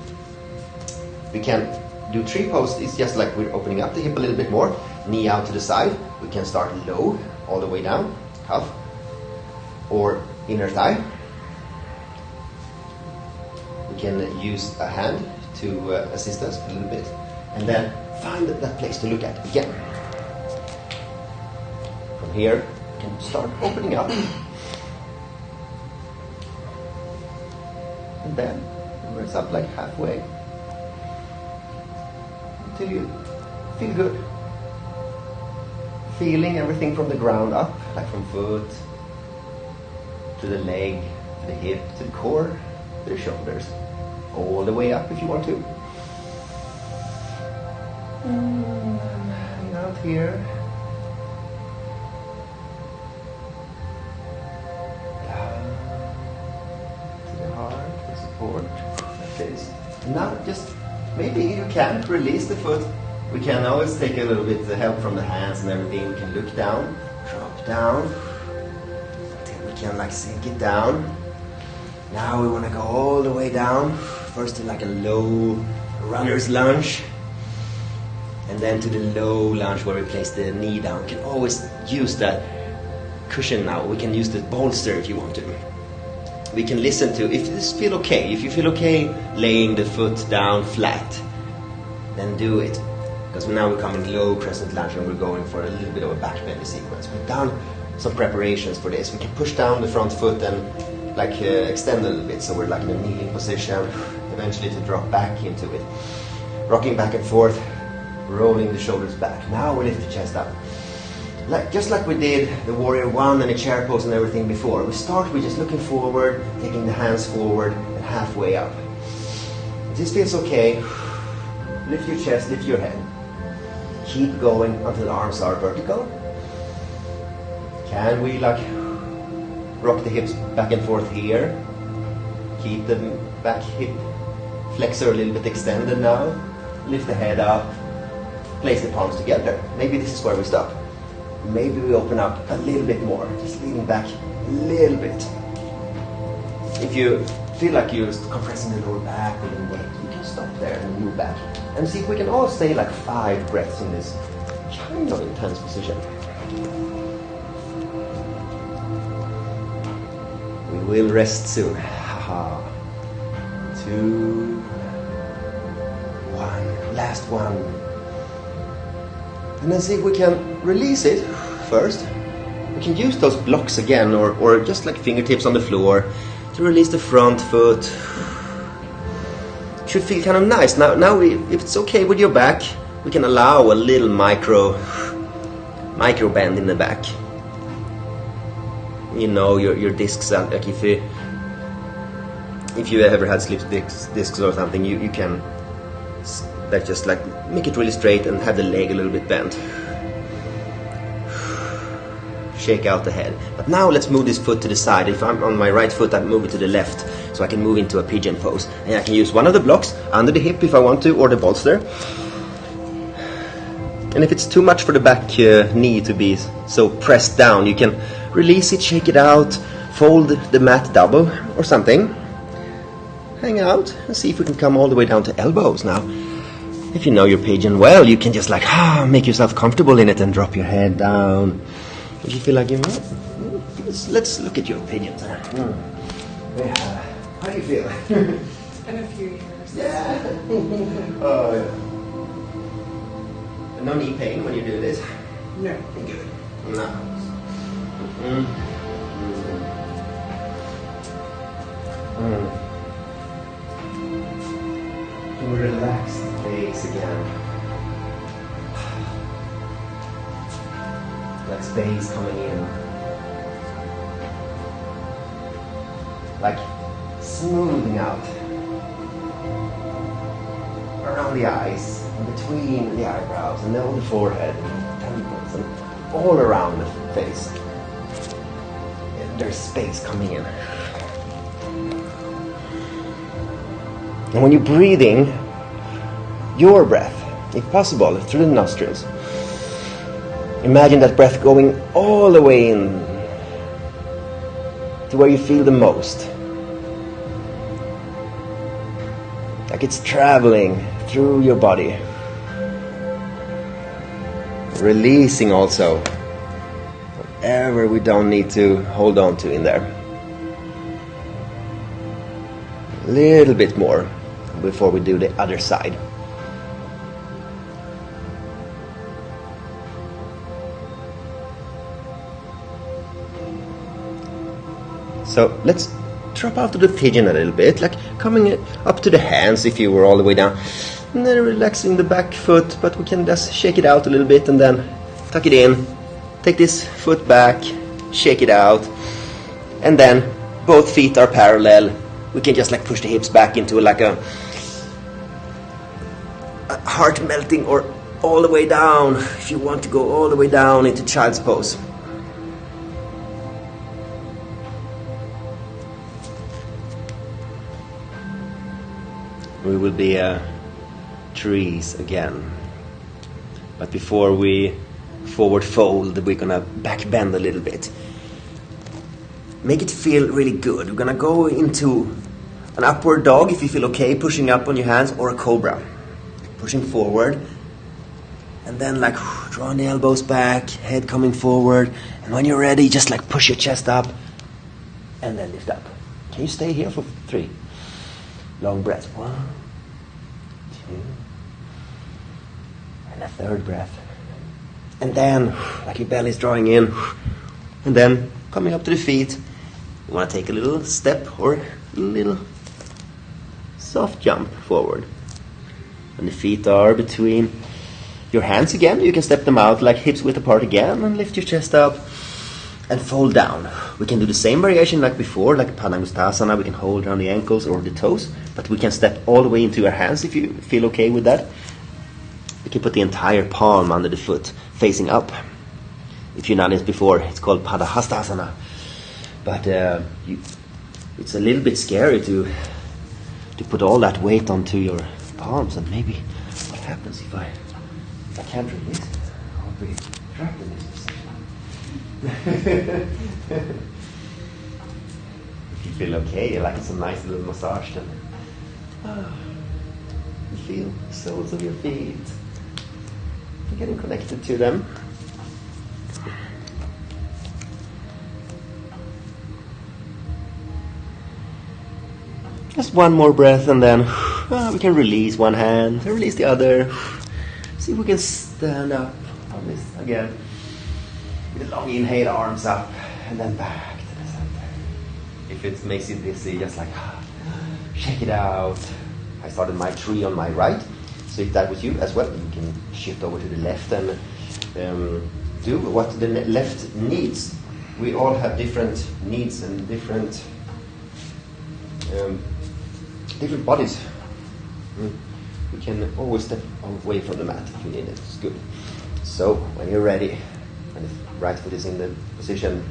We can do tree pose. It's just like we're opening up the hip a little bit more. Knee out to the side. We can start low, all the way down, calf, or inner thigh. We can use a hand to assist us a little bit, and then find that place to look at again. From here, we can start opening up, and then raise up like halfway until you feel good. Feeling everything from the ground up, like from foot to the leg, to the hip, to the core, to the shoulders, all the way up if you want to. And out here. Down to the heart for support, like this. And now just, maybe you can release the foot. We can always take a little bit of help from the hands and everything. We can look down, drop down, until we can like sink it down. Now we want to go all the way down. First to like a low runner's lunge, and then to the low lunge where we place the knee down. We can always use that cushion now. We can use the bolster if you want to. We can listen to, if this feel okay, if you feel okay laying the foot down flat, then do it. Because now we're coming low crescent lunge and we're going for a little bit of a back bendy sequence. We've done some preparations for this. We can push down the front foot and like extend a little bit, so we're like in a kneeling position, eventually to drop back into it. Rocking back and forth, rolling the shoulders back. Now we lift the chest up. Just like we did the Warrior 1 and the chair pose and everything before. We start with just looking forward, taking the hands forward and halfway up. If this feels okay, lift your chest, lift your head. Keep going until the arms are vertical. Can we like rock the hips back and forth here? Keep the back hip flexor a little bit extended now. Lift the head up. Place the palms together. Maybe this is where we stop. Maybe we open up a little bit more. Just leaning back a little bit. If you feel like you're compressing the lower back with the weight, you can stop there and move back. And see if we can all stay like 5 breaths in this kind of intense position. We will rest soon. 2, 1, last one. And then see if we can release it first. we can use those blocks again, or just like fingertips on the floor to release the front foot. Should feel kind of nice. Now if it's okay with your back, we can allow a little micro bend in the back. You know, your discs, like if you ever had slip discs or something, you can like just like make it really straight and have the leg a little bit bent. Shake out the head. But now let's move this foot to the side. If I'm on my right foot, I move it to the left, so I can move into a pigeon pose. And I can use one of the blocks under the hip if I want to, or the bolster. And if it's too much for the back knee to be so pressed down, you can release it, shake it out, fold the mat double or something. Hang out and see if we can come all the way down to elbows now. If you know your pigeon well, you can just like make yourself comfortable in it and drop your head down. If you feel like you know, let's look at your pigeons. Yeah. How do you feel? In a few years. Yeah. Oh, yeah. No knee pain when you do this? No. Good. No. Relax the face again. That space coming in. Like smoothing out around the eyes, in between the eyebrows, and then on the forehead, and temples, and all around the face. There's space coming in. And when you're breathing your breath, if possible, through the nostrils, imagine that breath going all the way in to where you feel the most. Like it's traveling through your body. Releasing also whatever we don't need to hold on to in there. A little bit more before we do the other side. So let's drop out to the pigeon a little bit, like coming up to the hands if you were all the way down. And then relaxing the back foot, but we can just shake it out a little bit and then tuck it in. Take this foot back, shake it out. And then both feet are parallel. We can just like push the hips back into like a heart melting, or all the way down, if you want to go all the way down into child's pose. We will be trees again. But before we forward fold, we're gonna back bend a little bit. Make it feel really good. We're gonna go into an upward dog if you feel okay, pushing up on your hands, or a cobra. Pushing forward. And then like drawing the elbows back, head coming forward. And when you're ready, just like push your chest up and then lift up. Can you stay here for 3? Long breath. 1, 2, and a third breath. And then, like your belly's drawing in, and then coming up to the feet. You want to take a little step or a little soft jump forward. And the feet are between your hands again. You can step them out like hips width apart again and lift your chest up and fold down. We can do the same variation like before, like Padangusthasana. We can hold around the ankles or the toes, but we can step all the way into our hands if you feel okay with that. We can put the entire palm under the foot, facing up. If you've done this before, it's called Padahastasana. But it's a little bit scary to put all that weight onto your palms, and maybe what happens if I can't release it? I'll be trapped in this position. If you feel okay, like it's a nice little massage, then you feel the soles of your feet. You're getting connected to them. Just one more breath, and then we can release one hand, release the other. See if we can stand up on this again. With a long inhale, arms up, and then back to the center. If it makes you dizzy, just like shake it out. I started my tree on my right, so if that was you as well, you can shift over to the left and do what the left needs. We all have different needs and different bodies. We can always step away from the mat if you need it. It's good. So when you're ready, and the right foot is in the position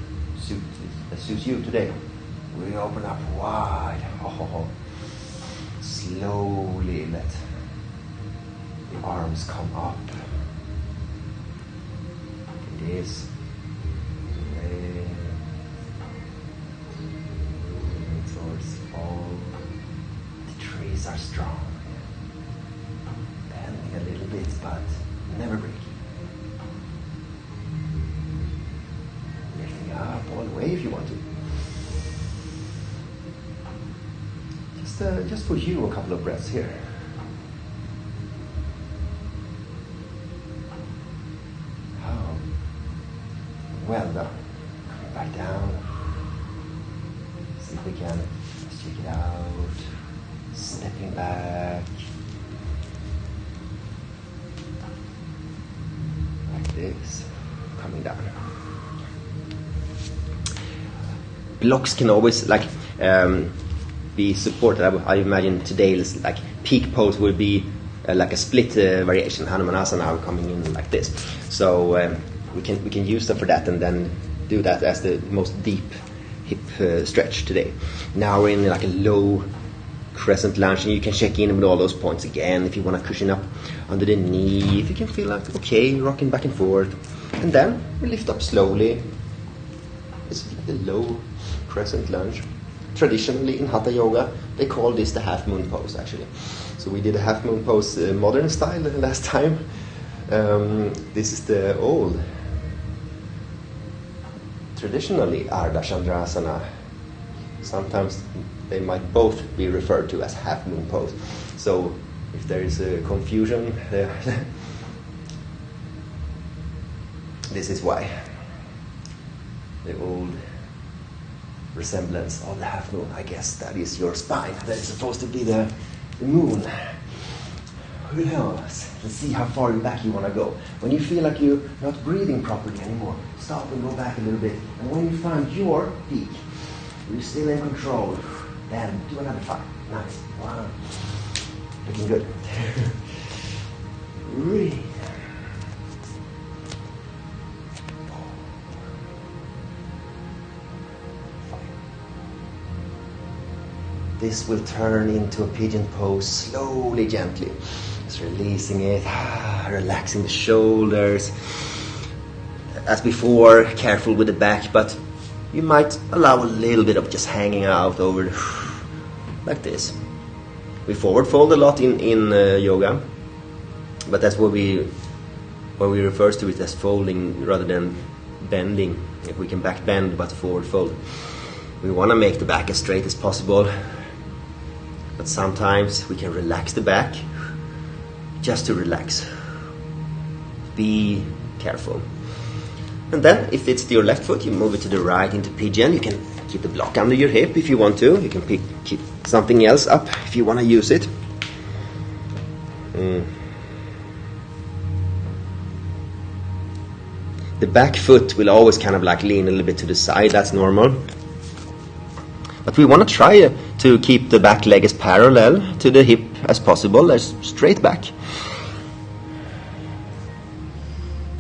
that suits you today, we open up wide. Slowly let the arms come up. It is towards all. The trees are strong. Bending a little bit, but never breaking. Lifting up all the way if you want to. Just for you, a couple of breaths here. Oh, well done. Coming back down. See if we can shake it out. Stepping back. Like this. Coming down. Blocks can always be supported. I imagine today's like peak pose will be like a split variation, Hanumanasana, coming in like this. So we can use them for that, and then do that as the most deep hip stretch today. Now we're in like a low crescent lunge, and you can check in with all those points again if you want to cushion up under the knee. If you can feel like okay, rocking back and forth, and then we lift up slowly. It's like the low crescent lunge. Traditionally in Hatha Yoga, they call this the half moon pose actually. So we did a half moon pose modern style last time. This is the old, traditionally Ardha Chandrasana. Sometimes they might both be referred to as half moon pose. So if there is a confusion, this is why. The old resemblance of the half moon. I guess that is your spine. That is supposed to be the moon. Who knows? Let's see how far back you want to go. When you feel like you're not breathing properly anymore, stop and go back a little bit. And when you find your peak, you're still in control, then do another 5. Nice. 1. Looking good. Breathe. This will turn into a pigeon pose slowly, gently. Just releasing it, relaxing the shoulders. As before, careful with the back, but you might allow a little bit of just hanging out over like this. We forward fold a lot in yoga, but that's what we refer to it as folding rather than bending. If we can back bend but forward fold. We want to make the back as straight as possible. But sometimes we can relax the back just to relax. Be careful. And then if it's your left foot, you move it to the right into pigeon. You can keep the block under your hip if you want to. You can keep something else up if you want to use it. The back foot will always kind of like lean a little bit to the side. That's normal. But we want to try to keep the back leg as parallel to the hip as possible, as straight back.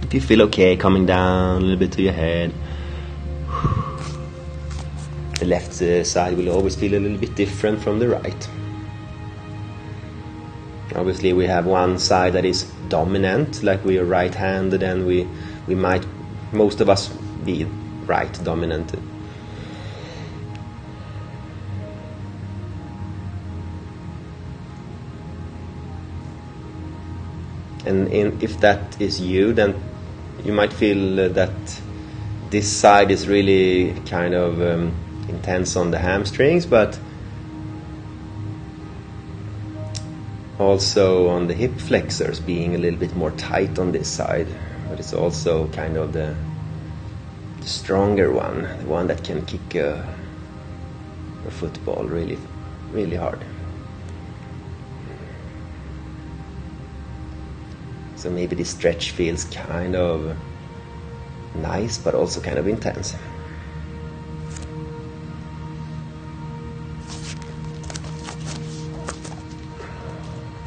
If you feel okay, coming down a little bit to your head. The left side will always feel a little bit different from the right. Obviously we have one side that is dominant, like we are right-handed, and we might, most of us, be right dominant. And if that is you, then you might feel that this side is really kind of intense on the hamstrings, but also on the hip flexors being a little bit more tight on this side. But it's also kind of the the stronger one, the one that can kick a football really, really hard. So maybe this stretch feels kind of nice, but also kind of intense.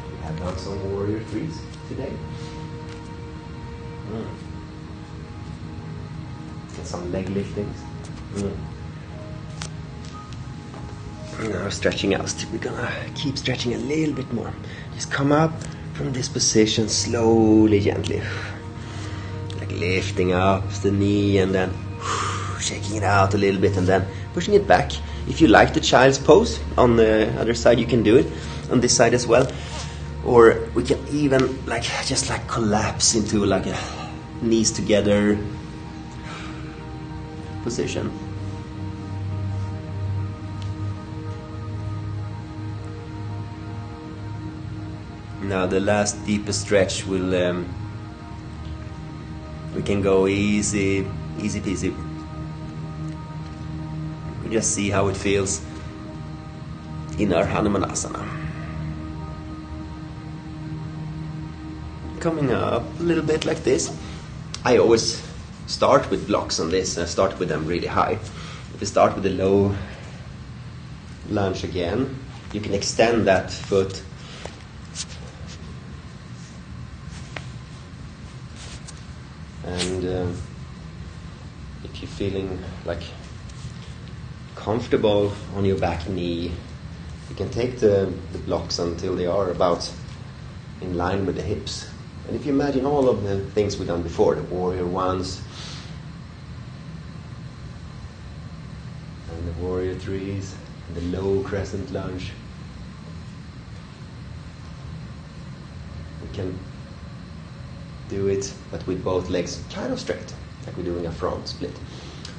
We have done some warrior threes today. Get some leg liftings. Now stretching out. We're gonna keep stretching a little bit more. Just come up from this position slowly, gently. Like lifting up the knee and then shaking it out a little bit and then pushing it back. If you like the child's pose on the other side, you can do it on this side as well. Or we can even just collapse into like a knees together position. Now the last deepest stretch will we can go easy peasy. We just see how it feels in our Hanumanasana. Coming up a little bit like this. I always start with blocks on this. I start with them really high. If you start with a low lunge again, you can extend that foot and if you're feeling comfortable on your back knee, you can take the blocks until they are about in line with the hips. And if you imagine all of the things we've done before, the warrior ones and the warrior threes and the low crescent lunge, we can do it but with both legs kind of straight, like we're doing a front split.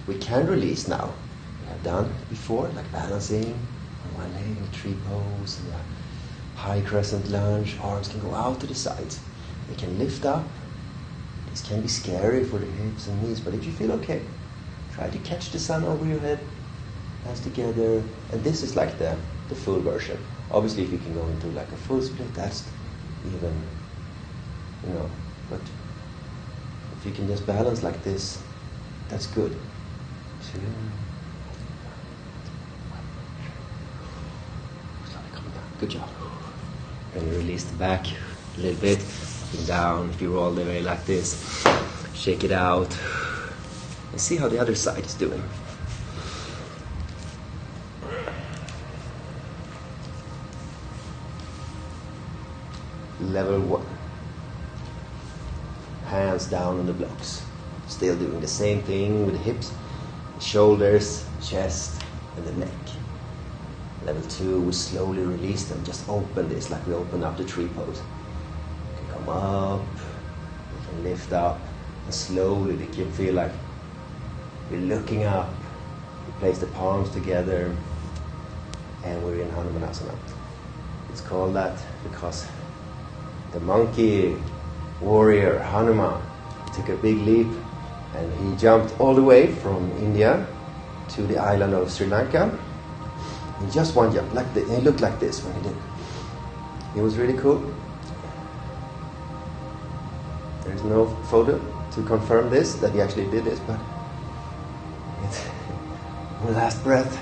We can release now. We have done before, like balancing on one leg in a tree pose and a high crescent lunge. Arms can go out to the sides. They can lift up. This can be scary for the hips and knees, but if you feel okay, try to catch the sun over your head, hands together, and this is like the full version. Obviously, if you can go into like a full split, that's even, but if you can just balance like this, that's good. Two. Slowly coming down. Good job. And release the back a little bit. Down. If you roll the way like this, shake it out, and see how the other side is doing. Level 1. Hands down on the blocks. Still doing the same thing with the hips, shoulders, chest, and the neck. Level 2, we slowly release them. Just open this like we open up the tree pose. Come up, you can lift up, and slowly you can feel like you're looking up. You place the palms together, and we're in Hanumanasana. It's called that because the monkey warrior Hanuman took a big leap, and he jumped all the way from India to the island of Sri Lanka in just one jump. Like he looked like this when he did. It was really cool. There's no photo to confirm this, that he actually did this, but one last breath.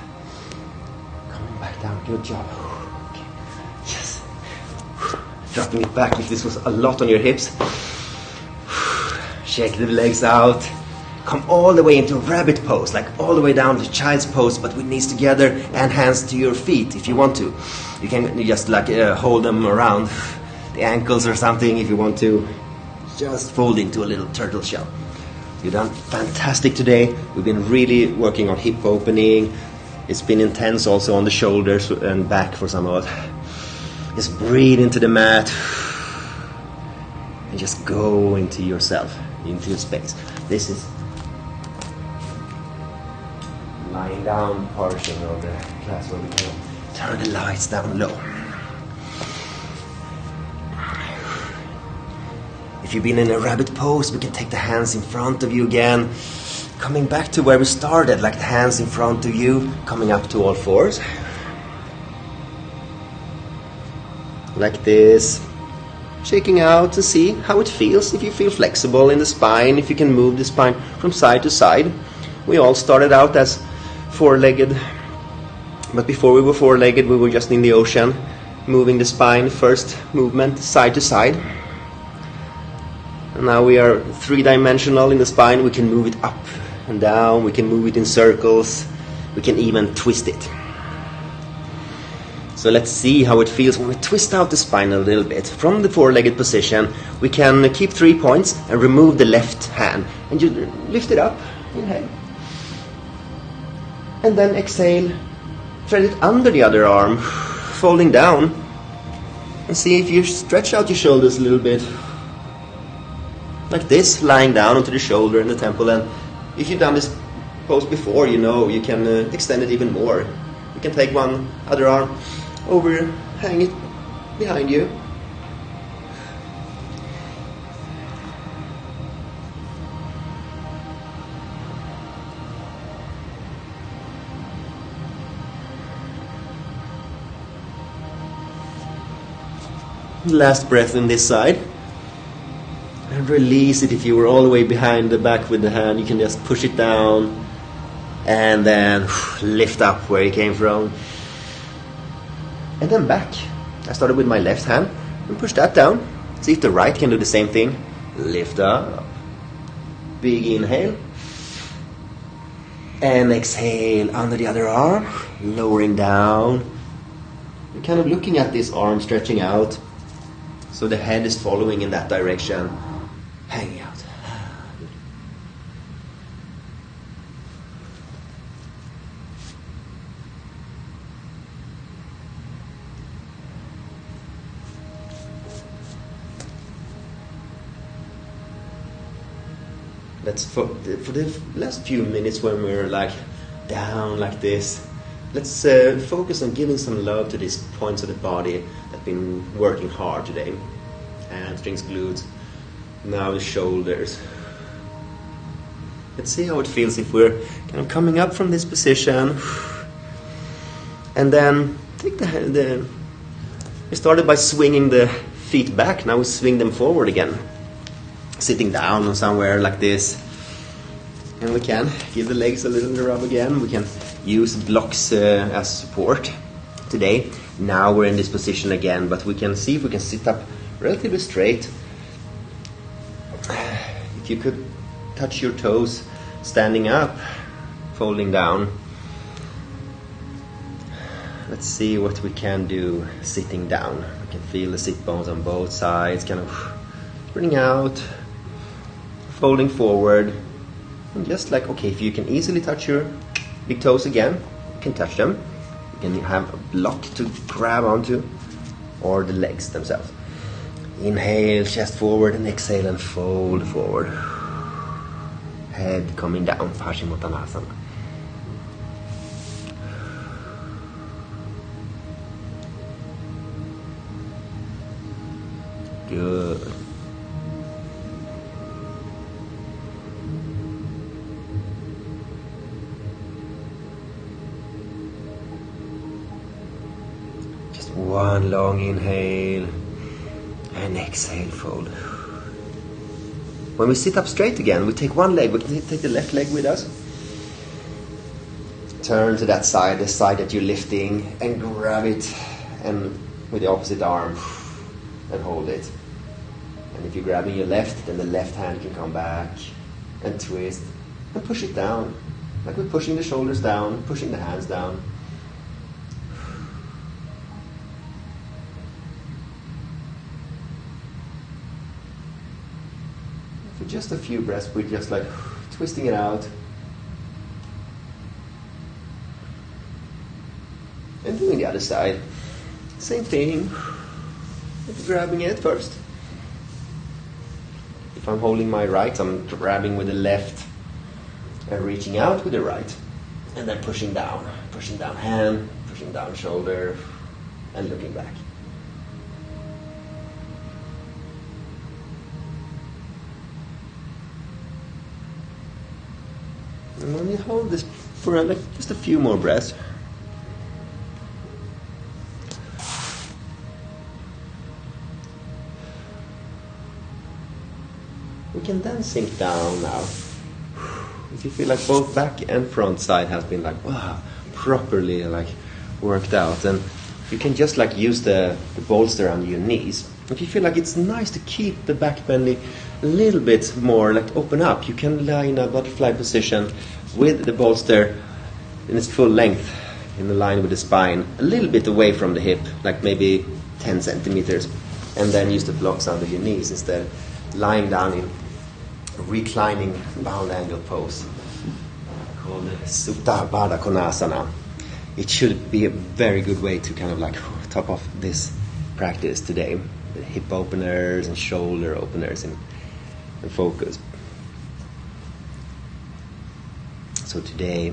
Coming back down, good job. Okay. Yes. Dropping it back if this was a lot on your hips. Shake the legs out. Come all the way into rabbit pose, like all the way down to child's pose, but with knees together and hands to your feet if you want to. You can just hold them around the ankles or something if you want to. Just fold into a little turtle shell. You've done fantastic today. We've been really working on hip opening. It's been intense also on the shoulders and back for some of us. Just breathe into the mat and just go into yourself, into your space. This is lying down portion of the class where we can turn the lights down low. If you've been in a rabbit pose, we can take the hands in front of you again. Coming back to where we started, like the hands in front of you, coming up to all fours. Like this. Shaking out to see how it feels, if you feel flexible in the spine, if you can move the spine from side to side. We all started out as four-legged, but before we were four-legged we were just in the ocean, moving the spine, first movement side to side. And now we are three-dimensional in the spine, we can move it up and down, we can move it in circles, we can even twist it. So let's see how it feels when we twist out the spine a little bit. From the four-legged position, we can keep 3 points and remove the left hand. And you lift it up, inhale. And then exhale, thread it under the other arm, folding down. And see if you stretch out your shoulders a little bit. Like this, lying down onto the shoulder and the temple. And if you've done this pose before, you know you can extend it even more. You can take one other arm over, hang it behind you. Last breath on this side. And release it. If you were all the way behind the back with the hand, you can just push it down and then lift up where you came from. And then back. I started with my left hand and push that down. See if the right can do the same thing. Lift up. Big inhale. And exhale under the other arm. Lowering down. You're kind of looking at this arm stretching out. So the head is following in that direction. Hanging out. Let's for the last few minutes when we're like down like this, let's focus on giving some love to these points of the body that have been working hard today. Hamstrings, glutes, now the shoulders. Let's see how it feels if we're kind of coming up from this position, and then take we started by swinging the feet back. Now we swing them forward again, sitting down on somewhere like this, and we can give the legs a little rub again. We can use blocks as support today. Now we're in this position again, but we can see if we can sit up relatively straight. If you could touch your toes standing up, folding down. Let's see what we can do sitting down. We can feel the sit bones on both sides, kind of spreading out, folding forward. And just like, okay, if you can easily touch your big toes again, you can touch them. You can have a block to grab onto, or the legs themselves. Inhale, chest forward, and exhale and fold forward. Head coming down, Paschimottanasana. Good. Just one long inhale and exhale, fold. When we sit up straight again, we take one leg, we can take the left leg with us. Turn to that side, the side that you're lifting, and grab it, and with the opposite arm, and hold it. And if you're grabbing your left, then the left hand can come back and twist and push it down. Like we're pushing the shoulders down, pushing the hands down. For just a few breaths, we're just like twisting it out. And doing the other side. Same thing. Grabbing it first. If I'm holding my right, I'm grabbing with the left and reaching out with the right. And then pushing down hand, pushing down shoulder, and looking back. And when you hold this for like just a few more breaths. We can then sink down now. If you feel like both back and front side has been like, wow, properly like worked out, and you can just like use the bolster under your knees. If you feel like it's nice to keep the back bending a little bit more, like open up, you can lie in a butterfly position with the bolster in its full length, in the line with the spine, a little bit away from the hip, like maybe 10 centimeters, and then use the blocks under your knees instead, lying down in a reclining bound angle pose called Supta Baddha Konasana. It should be a very good way to kind of like top off this practice today. The hip openers and shoulder openers in focus. So today,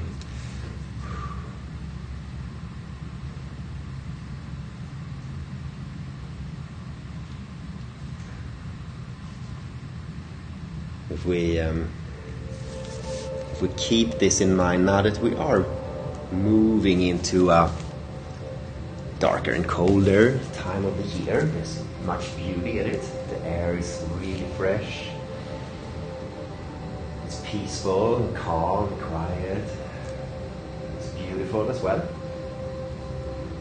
if we keep this in mind now that we are moving into a darker and colder time of the year, there's much beauty in it. The air is really fresh. It's peaceful and calm, quiet. It's beautiful as well.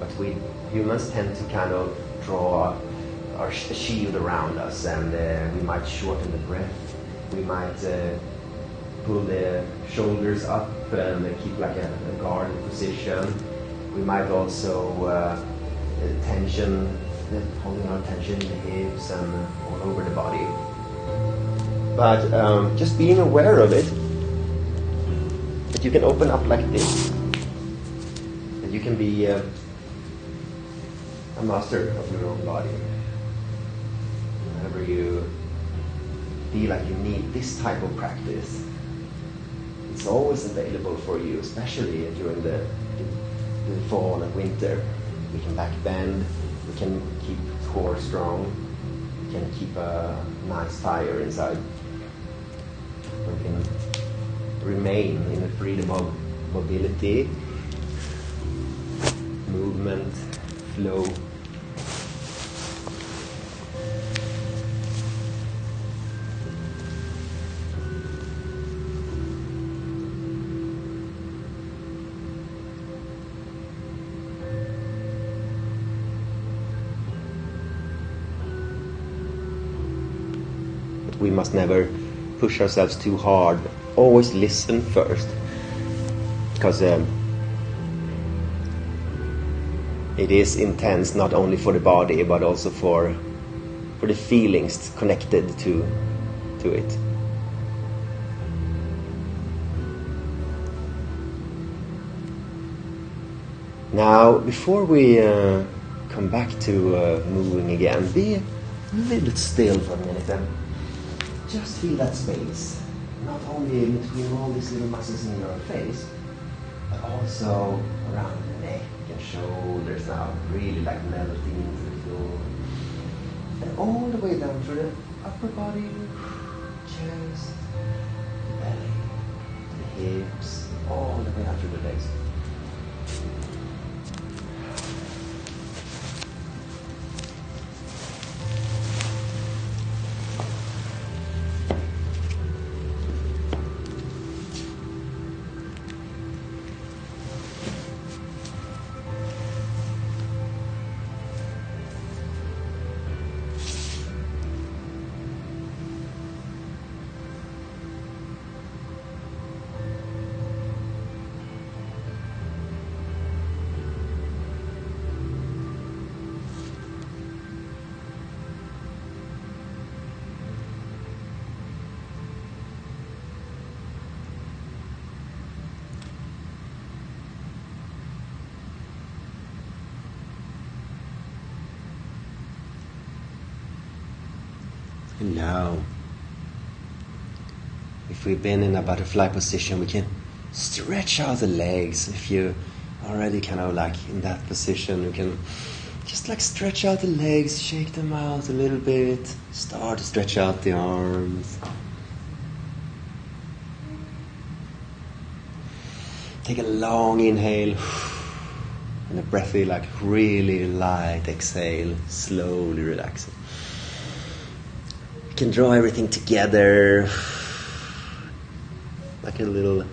But we humans tend to kind of draw our shield around us, and we might shorten the breath. We might pull the shoulders up and keep like a guard position. We might also holding our tension in the hips and all over the body. But just being aware of it, that you can open up like this, that you can be a master of your own body. Whenever you feel like you need this type of practice, it's always available for you, especially during the fall and winter. We can back bend, we can keep core strong, we can keep a nice fire inside. We can remain in the freedom of mobility, movement, flow. We must never push ourselves too hard. Always listen first, because it is intense not only for the body but also for the feelings connected to it. Now, before we come back to moving again, be a little bit still for a minute and just feel that space, not only in between all these little muscles in your face, but also around the neck and shoulders now, really like melting into the floor. And all the way down through the upper body, chest, the belly, the hips, all the way down through the legs. And now, if we've been in a butterfly position, we can stretch out the legs. If you're already kind of like in that position, you can just like stretch out the legs, shake them out a little bit, start to stretch out the arms. take a long inhale and a breathy, like really light exhale, slowly relaxing. You can draw everything together like a little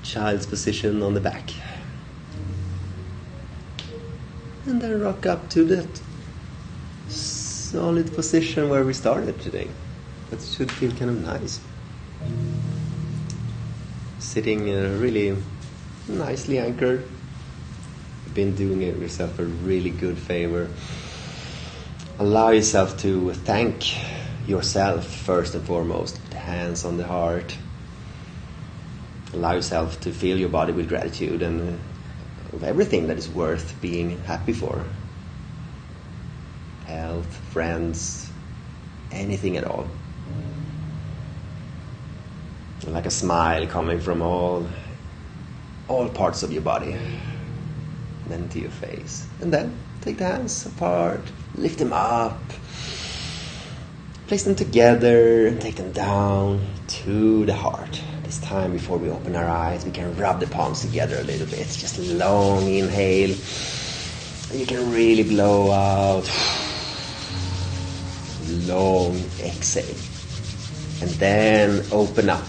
child's position on the back. And then rock up to that solid position where we started today. That should feel kind of nice. Sitting really nicely anchored. You've been doing yourself a really good favor. Allow yourself to thank yourself first and foremost. Put the hands on the heart. Allow yourself to fill your body with gratitude and of everything that is worth being happy for. Health, friends, anything at all. Like a smile coming from all parts of your body. And then to your face. And then take the hands apart, lift them up, place them together, and take them down to the heart. This time before we open our eyes, we can rub the palms together a little bit. Just a long inhale. And you can really blow out. Long exhale. And then open up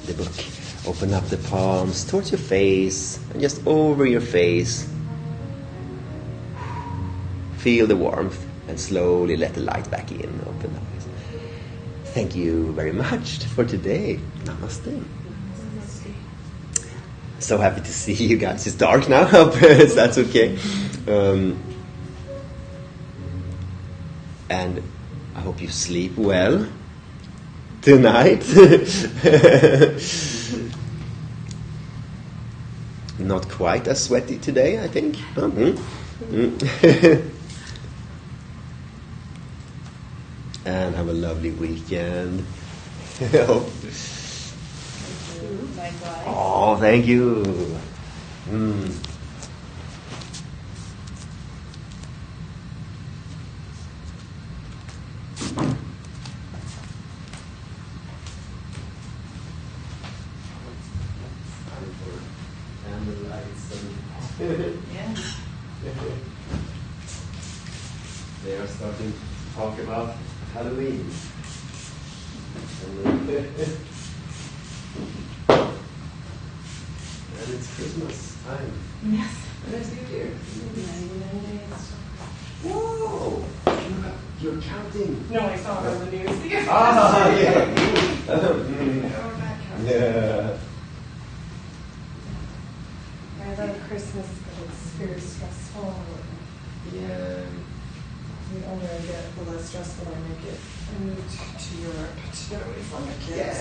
the book. Open up the palms towards your face and just over your face. Feel the warmth and slowly let the light back in. Open up. Thank you very much for today. Namaste. So happy to see you guys. It's dark now. That's okay. And I hope you sleep well tonight. Not quite as sweaty today, I think. And have a lovely weekend. Oh, thank you. They are starting to talk about Halloween. And it's Christmas time. Yes. Nice New Year. Whoa! You're counting. No, I saw it on the news. Ah, yeah. Yeah. I love Christmas, but it's very stressful. Yeah. The older I get, the less stressful I make it. I moved to Europe to get away from the kids.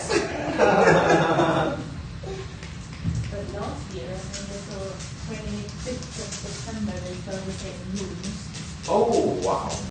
But last year, I think it was 25th of September, they started getting moons. Oh, wow.